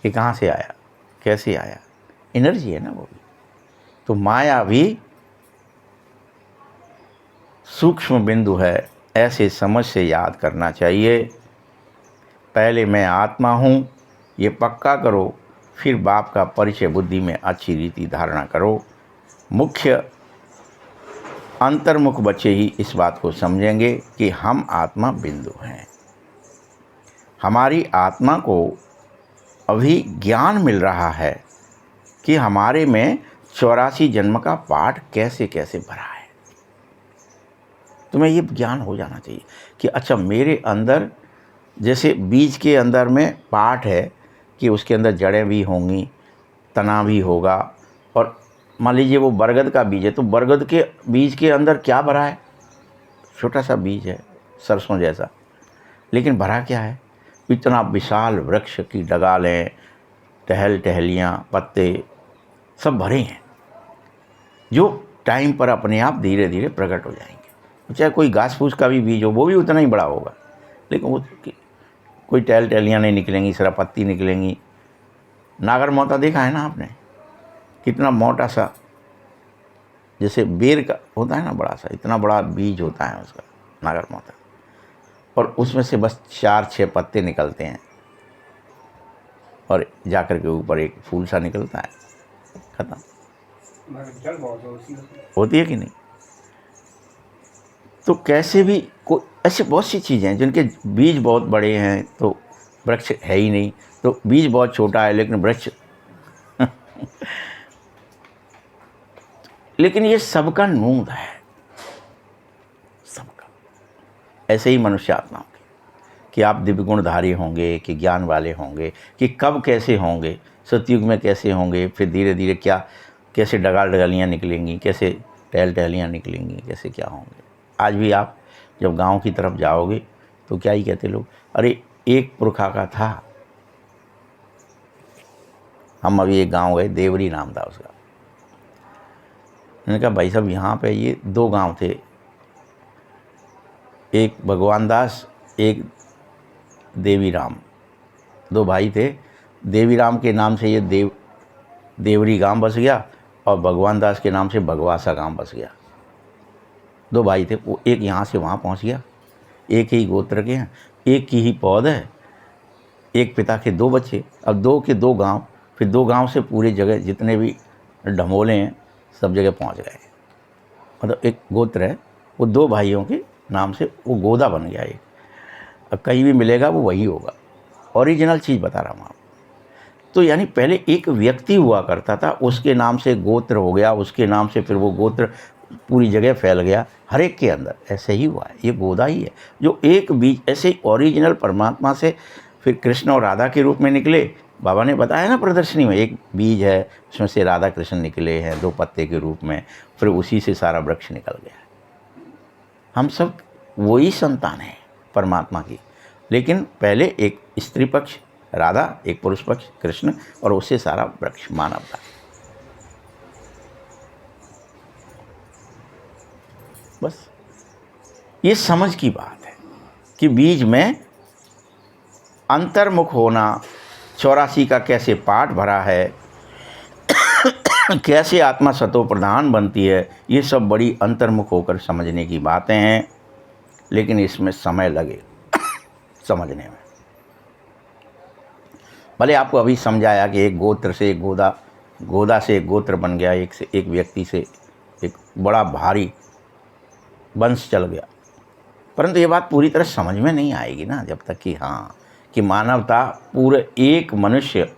ये कहाँ से आया, कैसे आया, एनर्जी है ना वो भी। तो माया भी सूक्ष्म बिंदु है, ऐसे समझ से याद करना चाहिए। पहले मैं आत्मा हूँ ये पक्का करो, फिर बाप का परिचय बुद्धि में अच्छी रीति धारणा करो। मुख्य अंतर्मुख बच्चे ही इस बात को समझेंगे कि हम आत्मा बिंदु हैं। हमारी आत्मा को अभी ज्ञान मिल रहा है कि हमारे में 84 जन्म का पाठ कैसे कैसे भरा है। तुम्हें ये ज्ञान हो जाना चाहिए कि अच्छा, मेरे अंदर जैसे बीज के अंदर में पार्ट है कि उसके अंदर जड़ें भी होंगी, तना भी होगा। और मान लीजिए वो बरगद का बीज है, तो बरगद के बीज के अंदर क्या भरा है? छोटा सा बीज है, सरसों जैसा, लेकिन भरा क्या है? इतना विशाल वृक्ष की डगालें, टहलियाँ, पत्ते सब भरे हैं, जो टाइम पर अपने आप धीरे धीरे प्रकट हो जाएंगे। चाहे कोई घास फूस का भी बीज हो, वो भी उतना ही बड़ा होगा, लेकिन वो कोई टहलियाँ नहीं निकलेंगी, सिर्फ पत्ती निकलेंगी। नागर मोता देखा है ना आपने? कितना मोटा सा, जैसे बेर का होता है ना, बड़ा सा, इतना बड़ा बीज होता है उसका, नागर मोता, और उसमें से बस 4-6 पत्ते निकलते हैं और जाकर के ऊपर एक फूल सा निकलता है, खत्म। होती है कि नहीं? तो कैसे भी कोई ऐसी बहुत सी चीज़ें हैं जिनके बीज बहुत बड़े हैं तो वृक्ष है ही नहीं, तो बीज बहुत छोटा है लेकिन वृक्ष लेकिन ये सबका नूद है, सबका। ऐसे ही मनुष्य आत्मा होगी कि आप दिव्य गुणधारी होंगे, कि ज्ञान वाले होंगे, कि कब कैसे होंगे, सतयुग में कैसे होंगे, फिर धीरे धीरे क्या, कैसे डगालियाँ निकलेंगी, कैसे टहलियाँ निकलेंगी, कैसे क्या होंगे। आज भी आप जब गांव की तरफ जाओगे तो क्या ही कहते लोग, अरे एक पुरखा का था। हम अभी एक गांव गए, देवरी नाम था उसका। मैंने कहा भाई साहब यहाँ पे ये 2 गांव थे, एक भगवान दास, एक देवी राम, 2 भाई थे। देवी राम के नाम से ये देवरी गांव बस गया और भगवान दास के नाम से भगवासा गांव बस गया। 2 भाई थे, वो एक यहाँ से वहाँ पहुँच गया, एक ही गोत्र के हैं, एक की ही पौध है, एक पिता के 2 बच्चे, अब 2 के 2 गांव, फिर 2 गांव से पूरी जगह जितने भी ढमोले हैं सब जगह पहुँच गए। मतलब एक गोत्र है, वो 2 भाइयों के नाम से वो गोदा बन गया एक। अब कहीं भी मिलेगा वो वही होगा, ओरिजिनल चीज़ बता रहा हूँ आपको। तो यानी पहले एक व्यक्ति हुआ करता था, उसके नाम से गोत्र हो गया, उसके नाम से फिर वो गोत्र पूरी जगह फैल गया, हर एक के अंदर ऐसे ही हुआ है। ये गोदा ही है जो एक बीज, ऐसे ही ओरिजिनल परमात्मा से फिर कृष्ण और राधा के रूप में निकले। बाबा ने बताया ना प्रदर्शनी में, एक बीज है उसमें से राधा कृष्ण निकले हैं 2 पत्ते के रूप में, फिर उसी से सारा वृक्ष निकल गया। हम सब वही संतान हैं परमात्मा की, लेकिन पहले एक स्त्री पक्ष राधा, एक पुरुष पक्ष कृष्ण, और उससे सारा वृक्ष मानव था। बस ये समझ की बात है कि बीज में अंतर्मुख होना, 84 का कैसे पाठ भरा है, कैसे आत्मा सतो प्रधान बनती है, ये सब बड़ी अंतर्मुख होकर समझने की बातें हैं, लेकिन इसमें समय लगे समझने में। भले आपको अभी समझाया कि एक गोत्र से एक गोदा से एक गोत्र बन गया, एक से एक व्यक्ति से एक बड़ा भारी वंश चल गया, परंतु ये बात पूरी तरह समझ में नहीं आएगी ना जब तक कि कि मानवता पूरे एक मनुष्य।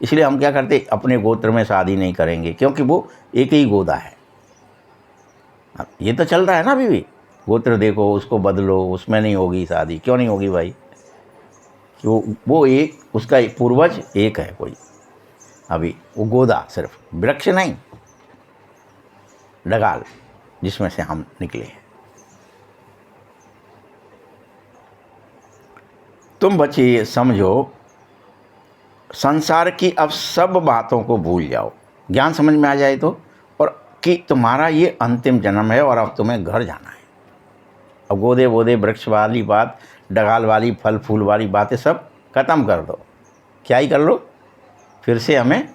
इसलिए हम क्या करते, अपने गोत्र में शादी नहीं करेंगे, क्योंकि वो एक ही गोदा है। ये तो चल रहा है ना अभी भी, गोत्र देखो उसको बदलो, उसमें नहीं होगी शादी। क्यों नहीं होगी भाई? कि वो एक, उसका एक पूर्वज एक है कोई, अभी वो गोदा, सिर्फ वृक्ष नहीं, डगाल जिसमें से हम निकले हैं। तुम बच्चे ये समझो, संसार की अब सब बातों को भूल जाओ, ज्ञान समझ में आ जाए तो, और कि तुम्हारा ये अंतिम जन्म है और अब तुम्हें घर जाना है। अब गोदे वोदे वृक्ष वाली बात, डगाल वाली, फल फूल वाली बातें सब खत्म कर दो। क्या ही कर लो, फिर से हमें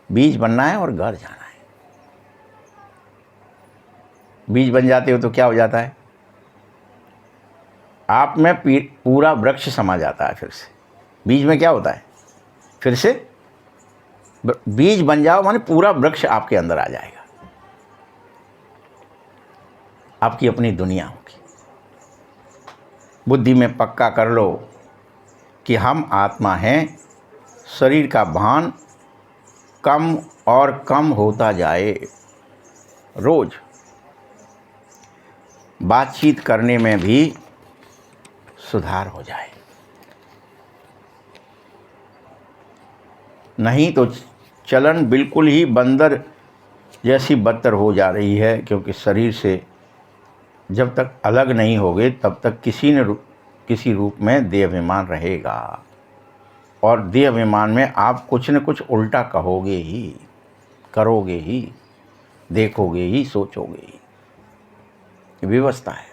बीज बनना है और घर जाना है। बीज बन जाते हो तो क्या हो जाता है, आप में पूरा वृक्ष समा जाता है। फिर से बीज में क्या होता है, फिर से बीज बन जाओ माने पूरा वृक्ष आपके अंदर आ जाएगा, आपकी अपनी दुनिया होगी। बुद्धि में पक्का कर लो कि हम आत्मा हैं, शरीर का भान कम और कम होता जाए, रोज बातचीत करने में भी सुधार हो जाए। नहीं तो चलन बिल्कुल ही बंदर जैसी बदतर हो जा रही है, क्योंकि शरीर से जब तक अलग नहीं होगे तब तक किसी रूप में देहाभिमान रहेगा, और देहाभिमान में आप कुछ न कुछ उल्टा कहोगे ही, करोगे ही, देखोगे ही, सोचोगे ही। व्यवस्था है।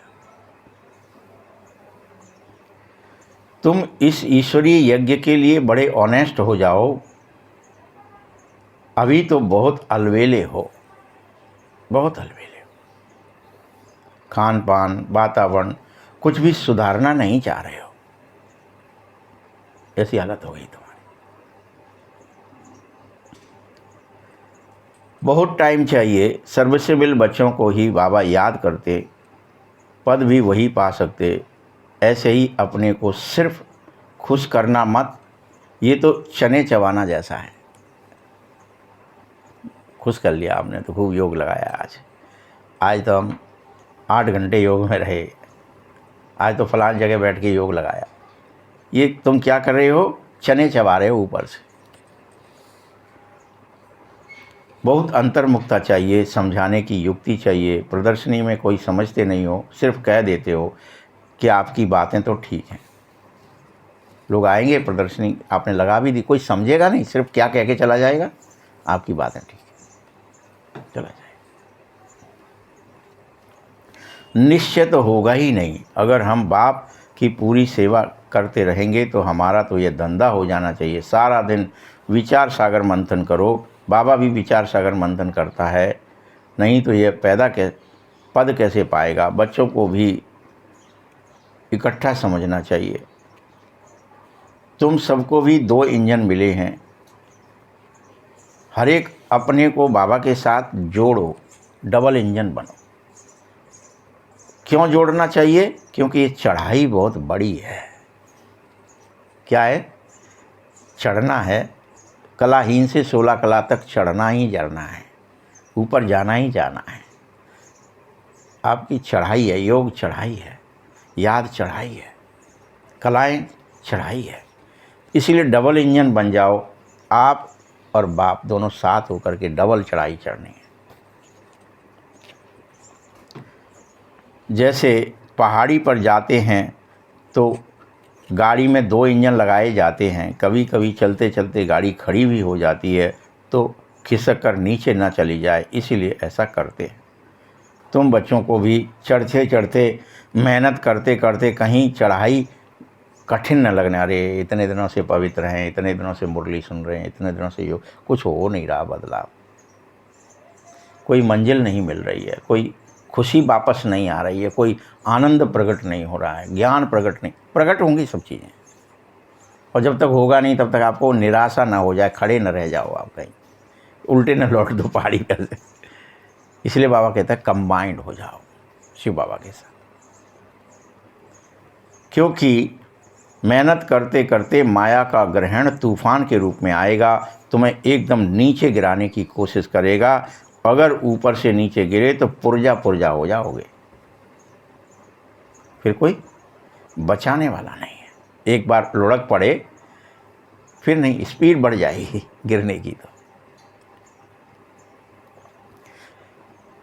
तुम इस ईश्वरीय यज्ञ के लिए बड़े ऑनेस्ट हो जाओ। अभी तो बहुत अलवेले हो, बहुत अलवेले हो। खान पान, वातावरण कुछ भी सुधारना नहीं चाह रहे हो। ऐसी हालत हो गई तुम्हारी। बहुत टाइम चाहिए। सर्विसेबल बच्चों को ही बाबा याद करते, पद भी वही पा सकते। ऐसे ही अपने को सिर्फ खुश करना मत। ये तो चने चबाना जैसा है। खुश कर लिया आपने तो खूब योग लगाया। आज तो हम 8 घंटे योग में रहे, आज तो फलान जगह बैठ के योग लगाया। ये तुम क्या कर रहे हो? चने चबा रहे हो ऊपर से। बहुत अंतर्मुखता चाहिए, समझाने की युक्ति चाहिए। प्रदर्शनी में कोई समझते नहीं हो, सिर्फ कह देते हो कि आपकी बातें तो ठीक हैं। लोग आएंगे, प्रदर्शनी आपने लगा भी दी, कोई समझेगा नहीं, सिर्फ क्या कह के चला जाएगा, आपकी बातें ठीक है, चला जाएगा। निश्चय तो होगा ही नहीं। अगर हम बाप की पूरी सेवा करते रहेंगे तो हमारा तो ये धंधा हो जाना चाहिए। सारा दिन विचार सागर मंथन करो। बाबा भी विचार सागर मंथन करता है, नहीं तो ये पद कैसे पाएगा। बच्चों को भी इकट्ठा समझना चाहिए। तुम सबको भी 2 इंजन मिले हैं, हर एक अपने को बाबा के साथ जोड़ो, डबल इंजन बनो। क्यों जोड़ना चाहिए? क्योंकि ये चढ़ाई बहुत बड़ी है। क्या है? चढ़ना है। कलाहीन से 16 कला तक चढ़ना ही चढ़ना है, ऊपर जाना ही जाना है। आपकी चढ़ाई है, योग चढ़ाई है, याद चढ़ाई है, कलाएं चढ़ाई है। इसीलिए डबल इंजन बन जाओ। आप और बाप दोनों साथ होकर के डबल चढ़ाई चढ़नी है। जैसे पहाड़ी पर जाते हैं तो गाड़ी में 2 इंजन लगाए जाते हैं। कभी कभी चलते चलते गाड़ी खड़ी भी हो जाती है तो खिसक कर नीचे ना चली जाए, इसीलिए ऐसा करते हैं। तुम बच्चों को भी चढ़ते चढ़ते, मेहनत करते करते कहीं चढ़ाई कठिन न लगने। अरे इतने दिनों से पवित्र हैं, इतने दिनों से मुरली सुन रहे हैं, इतने दिनों से योग, कुछ हो नहीं रहा बदलाव, कोई मंजिल नहीं मिल रही है, कोई खुशी वापस नहीं आ रही है, कोई आनंद प्रकट नहीं हो रहा है, ज्ञान प्रकट होंगी सब चीज़ें। और जब तक होगा नहीं तब तक आपको निराशा ना हो जाए, खड़े न रह जाओ आप कहीं, उल्टे न लौट दो पहाड़ी पर से। इसलिए बाबा कहता है कंबाइंड हो जाओ शिव बाबा के साथ। क्योंकि मेहनत करते करते माया का ग्रहण तूफान के रूप में आएगा, तुम्हें एकदम नीचे गिराने की कोशिश करेगा। अगर ऊपर से नीचे गिरे तो पुर्जा पुर्जा हो जाओगे, फिर कोई बचाने वाला नहीं है। एक बार लुढ़क पड़े फिर नहीं, स्पीड बढ़ जाएगी गिरने की। तो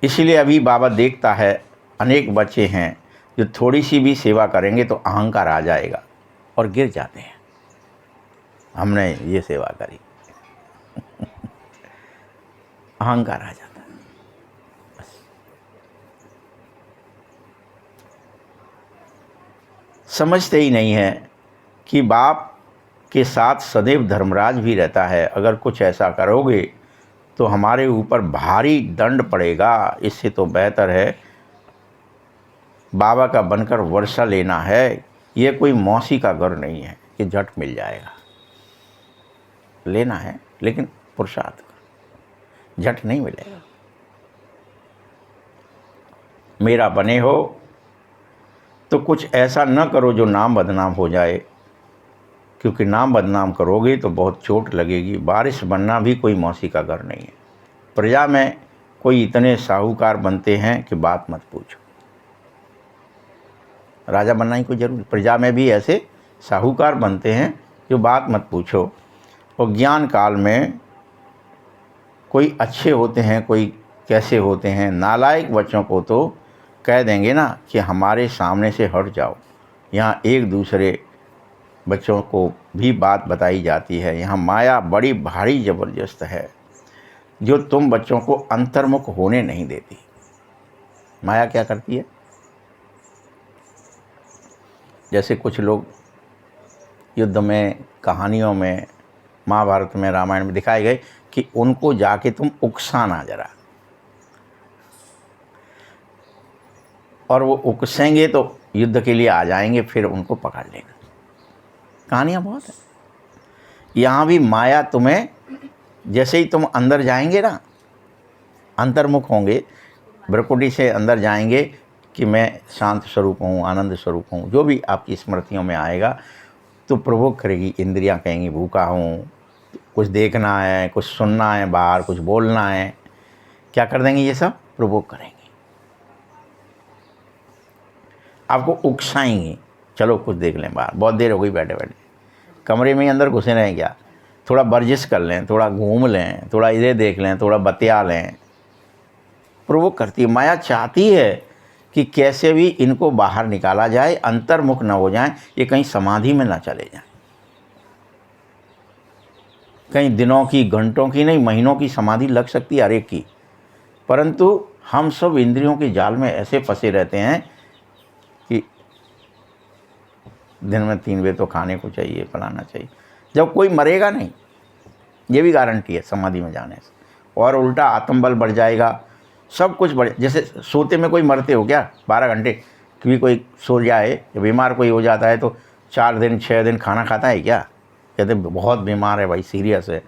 इसीलिए अभी बाबा देखता है अनेक बच्चे हैं जो थोड़ी सी भी सेवा करेंगे तो अहंकार आ जाएगा और गिर जाते हैं। हमने ये सेवा करी अहंकार आ जाता है। बस समझते ही नहीं है कि बाप के साथ सदैव धर्मराज भी रहता है। अगर कुछ ऐसा करोगे तो हमारे ऊपर भारी दंड पड़ेगा। इससे तो बेहतर है बाबा का बनकर वर्षा लेना है। ये कोई मौसी का घर नहीं है कि झट मिल जाएगा, लेना है लेकिन पुरुषार्थ कर, झट नहीं मिलेगा। मेरा बने हो तो कुछ ऐसा न करो जो नाम बदनाम हो जाए, क्योंकि नाम बदनाम करोगे तो बहुत चोट लगेगी। बारिश बनना भी कोई मौसी का घर नहीं है। प्रजा में कोई इतने साहूकार बनते हैं कि बात मत पूछो। राजा बनना ही कोई जरूरी, प्रजा में भी ऐसे साहूकार बनते हैं जो बात मत पूछो। और ज्ञान काल में कोई अच्छे होते हैं, कोई कैसे होते हैं। नालायक बच्चों को तो कह देंगे ना कि हमारे सामने से हट जाओ। यहाँ एक दूसरे बच्चों को भी बात बताई जाती है। यहाँ माया बड़ी भारी ज़बरदस्त है जो तुम बच्चों को अंतर्मुख होने नहीं देती। माया क्या करती है? जैसे कुछ लोग युद्ध में, कहानियों में, महाभारत में, रामायण में दिखाए गए कि उनको जाके तुम उकसाना जरा, और वो उकसेंगे तो युद्ध के लिए आ जाएंगे, फिर उनको पकड़ लेना। कहानियाँ बहुत है। यहाँ भी माया तुम्हें, जैसे ही तुम अंदर जाएंगे ना, अंतर्मुख होंगे, भ्रकुटी से अंदर जाएंगे कि मैं शांत स्वरूप हूँ, आनंद स्वरूप हूँ, जो भी आपकी स्मृतियों में आएगा तो प्रवोक करेगी। इंद्रियां कहेंगी भूखा हूँ, कुछ देखना है, कुछ सुनना है, बाहर कुछ बोलना है, क्या कर देंगे? ये सब प्रवोक करेंगे, आपको उकसाएंगे। चलो कुछ देख लें बाहर, बहुत देर हो गई बैठे बैठे, कमरे में ही अंदर घुसे रहें क्या? थोड़ा वर्जिश कर लें, थोड़ा घूम लें, थोड़ा इधर देख लें, थोड़ा बतिया लें। प्रवोक करती है माया, चाहती है कि कैसे भी इनको बाहर निकाला जाए, अंतर्मुख न हो जाएं, ये कहीं समाधि में ना चले जाएं। कहीं दिनों की, घंटों की नहीं, महीनों की समाधि लग सकती है हर एक की, परंतु हम सब इंद्रियों के जाल में ऐसे फंसे रहते हैं कि दिन में 3 बजे तो खाने को चाहिए, फलाना चाहिए। जब कोई मरेगा नहीं, ये भी गारंटी है समाधि में जाने से, और उल्टा आत्मबल बढ़ जाएगा, सब कुछ बढ़। जैसे सोते में कोई मरते हो क्या 12 घंटे? कभी कोई सो जाए, बीमार कोई हो जाता है तो 4 दिन 6 दिन खाना खाता है क्या? कहते बहुत बीमार है भाई, सीरियस है,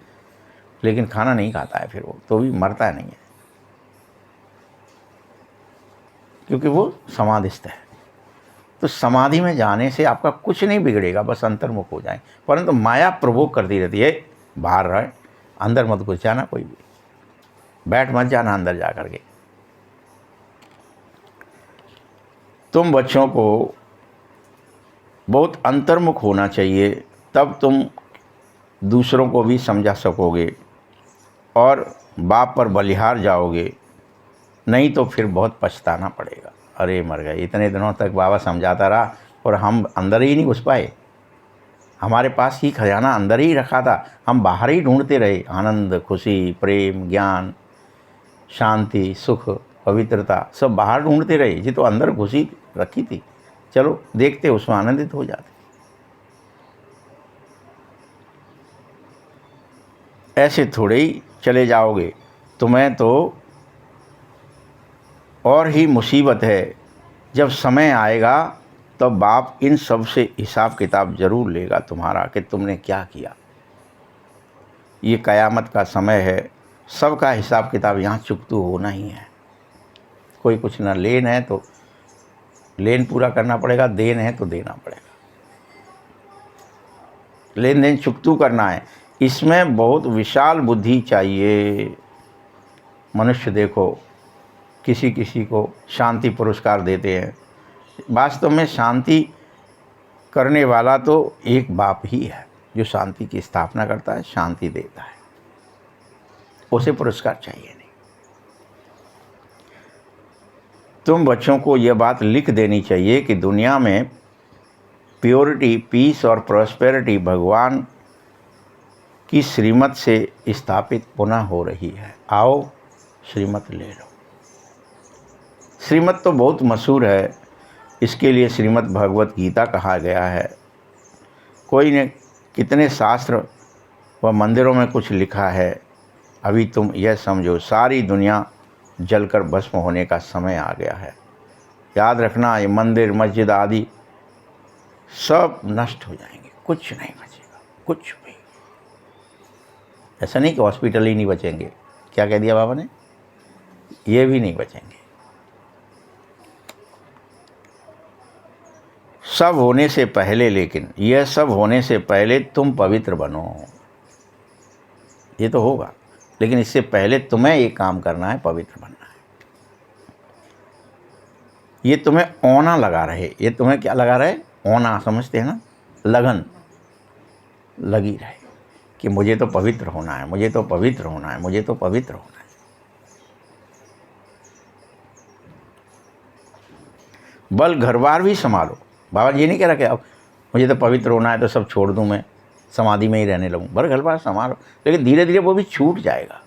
लेकिन खाना नहीं खाता है, फिर वो तो भी मरता नहीं है, क्योंकि वो समाधिस्थ है। तो समाधि में जाने से आपका कुछ नहीं बिगड़ेगा, बस अंतर्मुख हो जाए। परंतु माया प्रवोक करती रहती है, बाहर रहे, अंदर मत घुस जाना, कोई भी बैठ मत जाना अंदर जा कर के। तुम बच्चों को बहुत अंतर्मुख होना चाहिए, तब तुम दूसरों को भी समझा सकोगे और बाप पर बलिहार जाओगे, नहीं तो फिर बहुत पछताना पड़ेगा। अरे मर गए, इतने दिनों तक बाबा समझाता रहा और हम अंदर ही नहीं घुस पाए। हमारे पास ही खजाना अंदर ही रखा था, हम बाहर ही ढूंढते रहे। आनंद, खुशी, प्रेम, ज्ञान, शांति, सुख, पवित्रता सब बाहर ढूंढते रहे, जी तो अंदर घुसी रखी थी। चलो देखते, उसमें आनंदित हो जाते। ऐसे थोड़े ही चले जाओगे, तुम्हें तो और ही मुसीबत है। जब समय आएगा तब बाप इन सब से हिसाब किताब ज़रूर लेगा तुम्हारा कि तुमने क्या किया। ये क़यामत का समय है, सबका हिसाब किताब यहाँ चुकतू होना ही है। कोई कुछ ना लेन है तो लेन पूरा करना पड़ेगा, देन है तो देना पड़ेगा। लेन देन चुकतू करना है, इसमें बहुत विशाल बुद्धि चाहिए। मनुष्य देखो, किसी किसी को शांति पुरस्कार देते हैं, वास्तव में शांति करने वाला तो एक बाप ही है, जो शांति की स्थापना करता है, शांति देता है, उसे पुरस्कार चाहिए नहीं। तुम बच्चों को यह बात लिख देनी चाहिए कि दुनिया में प्योरिटी, पीस और प्रॉस्पेरिटी भगवान की श्रीमत से स्थापित पुनः हो रही है। आओ श्रीमत ले लो। श्रीमत तो बहुत मशहूर है, इसके लिए श्रीमद् भगवत गीता कहा गया है। कोई ने कितने शास्त्र व मंदिरों में कुछ लिखा है। अभी तुम यह समझो, सारी दुनिया जलकर भस्म होने का समय आ गया है। याद रखना, ये मंदिर मस्जिद आदि सब नष्ट हो जाएंगे, कुछ नहीं बचेगा, कुछ भी। ऐसा नहीं कि हॉस्पिटल ही नहीं बचेंगे, क्या कह दिया बाबा ने, ये भी नहीं बचेंगे। सब होने से पहले, लेकिन यह सब होने से पहले तुम पवित्र बनो। ये तो होगा, लेकिन इससे पहले तुम्हें एक काम करना है, पवित्र बनना है। ये तुम्हें औना लगा रहे, ये तुम्हें क्या लगा रहे, औना, समझते हैं ना, लगन लगी रहे। कि मुझे तो पवित्र होना है, मुझे तो पवित्र होना है, मुझे तो पवित्र होना है। बल घर बार भी संभालो। बाबा जी नहीं कह रहा कि अब मुझे तो पवित्र होना है तो सब छोड़ दूं, मैं समाधि में ही रहने लगूं। बल घर बार संभालो, लेकिन धीरे धीरे वो भी छूट जाएगा,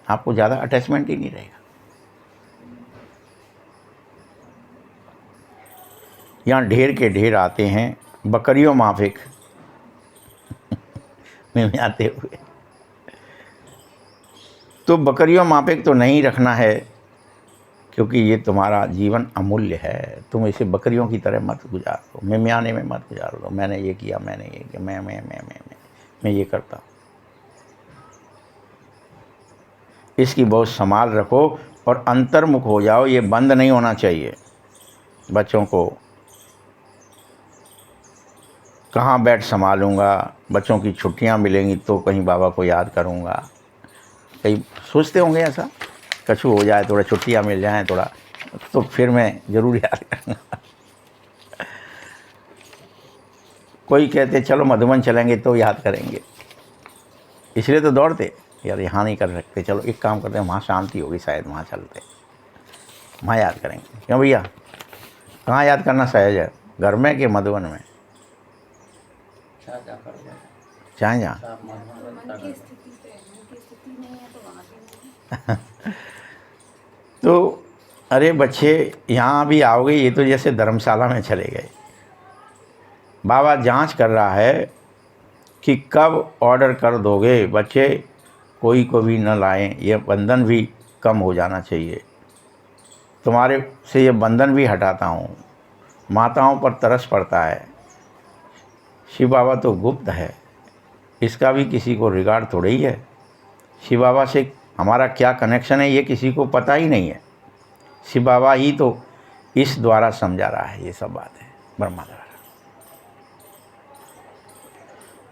आपको ज़्यादा अटैचमेंट ही नहीं रहेगा। यहाँ ढेर के ढेर आते हैं बकरियों माफिक में आते हुए, तो बकरियों माफिक तो नहीं रखना है, क्योंकि ये तुम्हारा जीवन अमूल्य है। तुम इसे बकरियों की तरह मत गुजार दो, मिमियाने में मत गुजार दो, मैंने ये किया, मैंने ये किया, मैं ये करता हूँ। इसकी बहुत संभाल रखो और अंतर्मुख हो जाओ। ये बंद नहीं होना चाहिए। बच्चों को कहाँ बैठ संभालूंगा, बच्चों की छुट्टियाँ मिलेंगी तो कहीं बाबा को याद करूँगा। कहीं सोचते होंगे ऐसा, कछु हो जाए, थोड़ा छुट्टियाँ मिल जाएं थोड़ा, तो फिर मैं ज़रूर याद करूँगा। कोई कहते चलो मधुबन चलेंगे तो याद करेंगे, इसलिए तो दौड़ते यार, यहाँ नहीं कर सकते, चलो एक काम करते हैं, वहाँ शांति होगी शायद, वहाँ चलते, वहाँ याद करेंगे। क्यों भैया, कहाँ याद करना सहज है, घर में कि मधुबन में? चाहे जहाँ तो अरे बच्चे यहाँ भी आओगे, ये तो जैसे धर्मशाला में चले गए। बाबा जांच कर रहा है कि कब ऑर्डर कर दोगे बच्चे, कोई को भी न लाएं, ये बंधन भी कम हो जाना चाहिए। तुम्हारे से ये बंधन भी हटाता हूँ। माताओं पर तरस पड़ता है, शिव बाबा तो गुप्त है, इसका भी किसी को रिगार्ड थोड़ी ही है। शिव बाबा से हमारा क्या कनेक्शन है ये किसी को पता ही नहीं है। शिव बाबा ही तो इस द्वारा समझा रहा है ये सब बात है, ब्रह्मा द्वारा।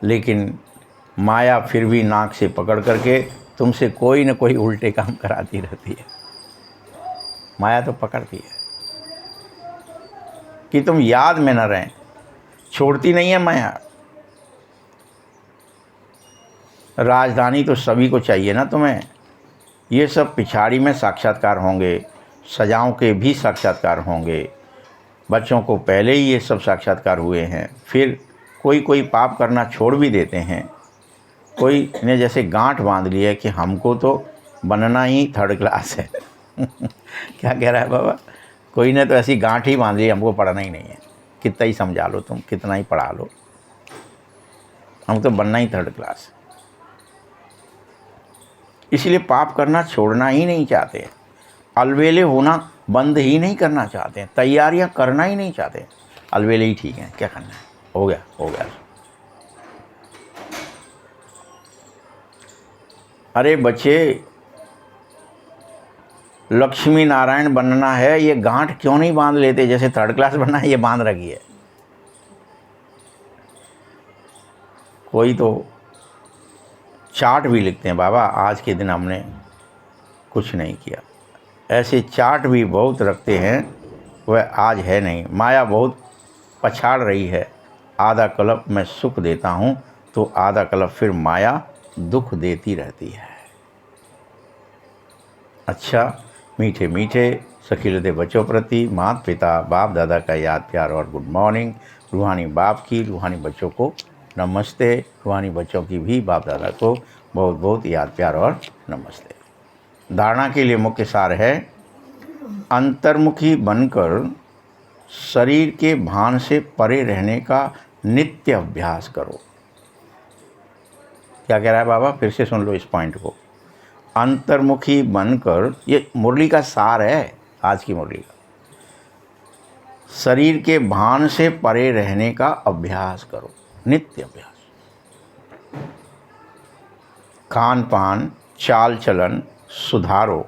लेकिन माया फिर भी नाक से पकड़ करके तुमसे कोई न कोई उल्टे काम कराती रहती है। माया तो पकड़ती है कि तुम याद में न रहें, छोड़ती नहीं है माया। राजधानी तो सभी को चाहिए ना तुम्हें। ये सब पिछाड़ी में साक्षात्कार होंगे, सजाओं के भी साक्षात्कार होंगे। बच्चों को पहले ही ये सब साक्षात्कार हुए हैं, फिर कोई कोई पाप करना छोड़ भी देते हैं। कोई ने जैसे गांठ बांध ली है कि हमको तो बनना ही थर्ड क्लास है क्या कह रहा है बाबा? कोई ने तो ऐसी गांठ ही बांध ली, हमको पढ़ना ही नहीं है, कितना ही समझा लो तुम, कितना ही पढ़ा लो, हम तो बनना ही थर्ड क्लास। इसलिए पाप करना छोड़ना ही नहीं चाहते, अलवेले होना बंद ही नहीं करना चाहते, तैयारियां करना ही नहीं चाहते। अलवेले ही ठीक है, क्या करना है, हो गया हो गया। अरे बच्चे, लक्ष्मी नारायण बनना है, ये गांठ क्यों नहीं बांध लेते? जैसे थर्ड क्लास बनना है ये बांध रखी है। कोई तो चार्ट भी लिखते हैं, बाबा आज के दिन हमने कुछ नहीं किया। ऐसे चार्ट भी बहुत रखते हैं, वह आज है नहीं। माया बहुत पछाड़ रही है, आधा कल्प मैं सुख देता हूँ तो आधा कल्प फिर माया दुख देती रहती है। अच्छा, मीठे मीठे सखीलते बच्चों प्रति माता पिता बाप दादा का याद प्यार और गुड मॉर्निंग। रूहानी बाप की रूहानी बच्चों को नमस्ते, रूहानी बच्चों की भी बाप दादा को बहुत बहुत याद प्यार और नमस्ते। धारणा के लिए मुख्य सार है, अंतर्मुखी बनकर शरीर के भान से परे रहने का नित्य अभ्यास करो। क्या कह रहा है बाबा? फिर से सुन लो इस पॉइंट को। अंतर्मुखी बनकर, ये मुरली का सार है, आज की मुरली का। शरीर के भान से परे रहने का अभ्यास करो, नित्य अभ्यास। खान पान चाल चलन सुधारो,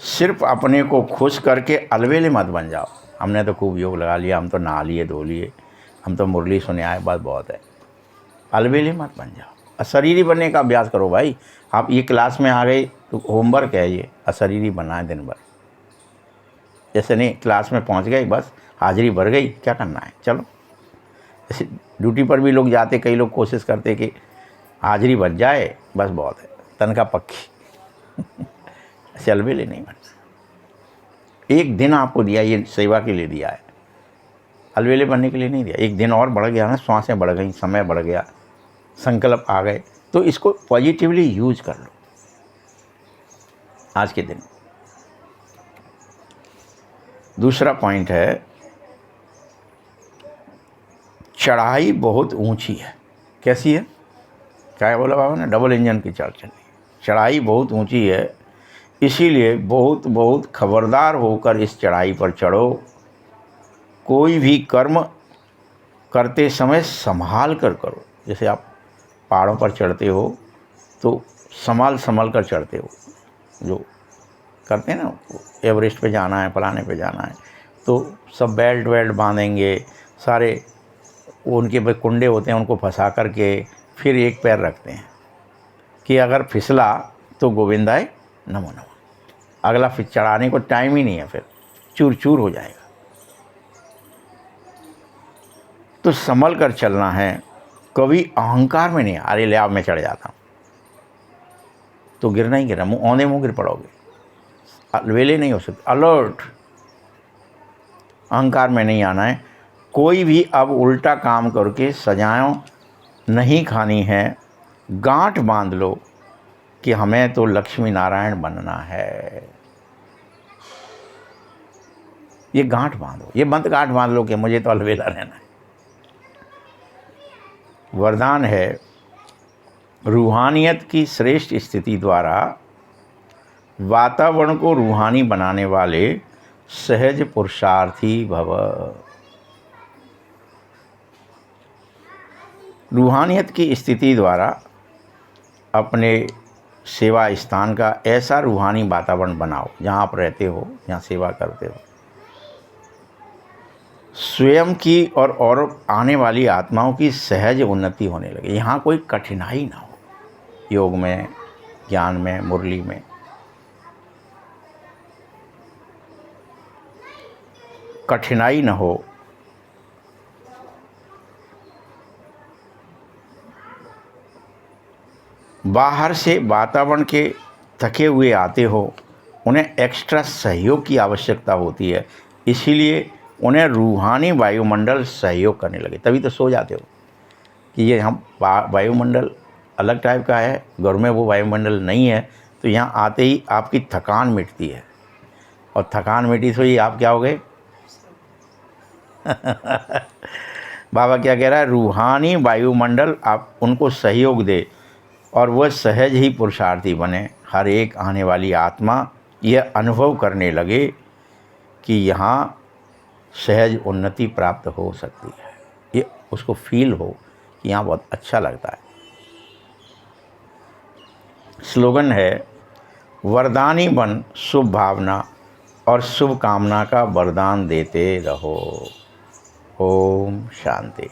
सिर्फ अपने को खुश करके अलवेले मत बन जाओ। हमने तो खूब योग लगा लिया, हम तो नहा लिए धो लिए, हम तो मुरली सुने आए, बस बहुत है। अलवेले मत बन जाओ, अशरीरी बनने का अभ्यास करो भाई। आप ये क्लास में आ गए तो होमवर्क है ये, अशरीरी बनना है दिन भर। जैसे नहीं क्लास में पहुंच गए, बस हाजिरी भर गई, क्या करना है, चलो ड्यूटी पर भी लोग जाते, कई लोग कोशिश करते कि हाजिरी बच जाए बस बहुत है, तनख्वाह पक्की। ऐसे अलबेले नहीं बनते। एक दिन आपको दिया, ये सेवा के लिए दिया है, अलबेले बनने के लिए नहीं दिया। एक दिन और बढ़ गया ना, श्वासें बढ़ गई, समय बढ़ गया, संकल्प आ गए, तो इसको पॉजिटिवली यूज कर लो आज के दिन। दूसरा पॉइंट है, चढ़ाई बहुत ऊंची है। कैसी है? क्या बोला बाबा ने? डबल इंजन की चाल चल रही है। चढ़ाई बहुत ऊंची है, इसीलिए बहुत बहुत खबरदार होकर इस चढ़ाई पर चढ़ो। कोई भी कर्म करते समय संभाल कर करो। जैसे आप पहाड़ों पर चढ़ते हो तो संभाल कर चढ़ते हो। जो करते हैं ना, एवरेस्ट पे जाना है, फलाने पे जाना है, तो सब बेल्ट वेल्ट बांधेंगे, सारे वो उनके पे कुंडे होते हैं, उनको फंसा करके फिर एक पैर रखते हैं कि अगर फिसला तो गोविंदाय नमो नमः। अगला फिर चढ़ाने को टाइम ही नहीं है, फिर चूर चूर हो जाएगा। तो संभल कर चलना है, कभी अहंकार में नहीं, अरे ले आओ मैं चढ़ जाता हूँ, तो गिरना ही गिरना, मुँह औंधे मुँह गिर पड़ोगे। अलवेले नहीं हो सकते, अलर्ट। अहंकार में नहीं आना है। कोई भी अब उल्टा काम करके सजाएं नहीं खानी है। गांठ बांध लो कि हमें तो लक्ष्मी नारायण बनना है। ये गांठ बांधो, ये बंद गांठ बांध लो कि मुझे तो अलवेला रहना है। वरदान है, रूहानियत की श्रेष्ठ स्थिति द्वारा वातावरण को रूहानी बनाने वाले सहज पुरुषार्थी भव। रूहानियत की स्थिति द्वारा अपने सेवा स्थान का ऐसा रूहानी वातावरण बनाओ जहाँ आप रहते हो, जहाँ सेवा करते हो, स्वयं की और आने वाली आत्माओं की सहज उन्नति होने लगे। यहाँ कोई कठिनाई ना हो, योग में, ज्ञान में, मुरली में। कठिनाई न हो। बाहर से वातावरण के थके हुए आते हो, उन्हें एक्स्ट्रा सहयोग की आवश्यकता होती है, इसीलिए उन्हें रूहानी वायुमंडल सहयोग करने लगे। तभी तो सो जाते हो कि ये हम वायुमंडल अलग टाइप का है, घर में वो वायुमंडल नहीं है, तो यहाँ आते ही आपकी थकान मिटती है, और थकान मिटी तो ही आप क्या हो गए? बाबा क्या कह रहा है? रूहानी वायुमंडल आप उनको सहयोग दे और वह सहज ही पुरुषार्थी बने। हर एक आने वाली आत्मा यह अनुभव करने लगे कि यहाँ सहज उन्नति प्राप्त हो सकती है। ये उसको फील हो कि यहाँ बहुत अच्छा लगता है। स्लोगन है, वरदानी बन शुभ भावना और शुभ कामना का वरदान देते रहो। ओम शांति।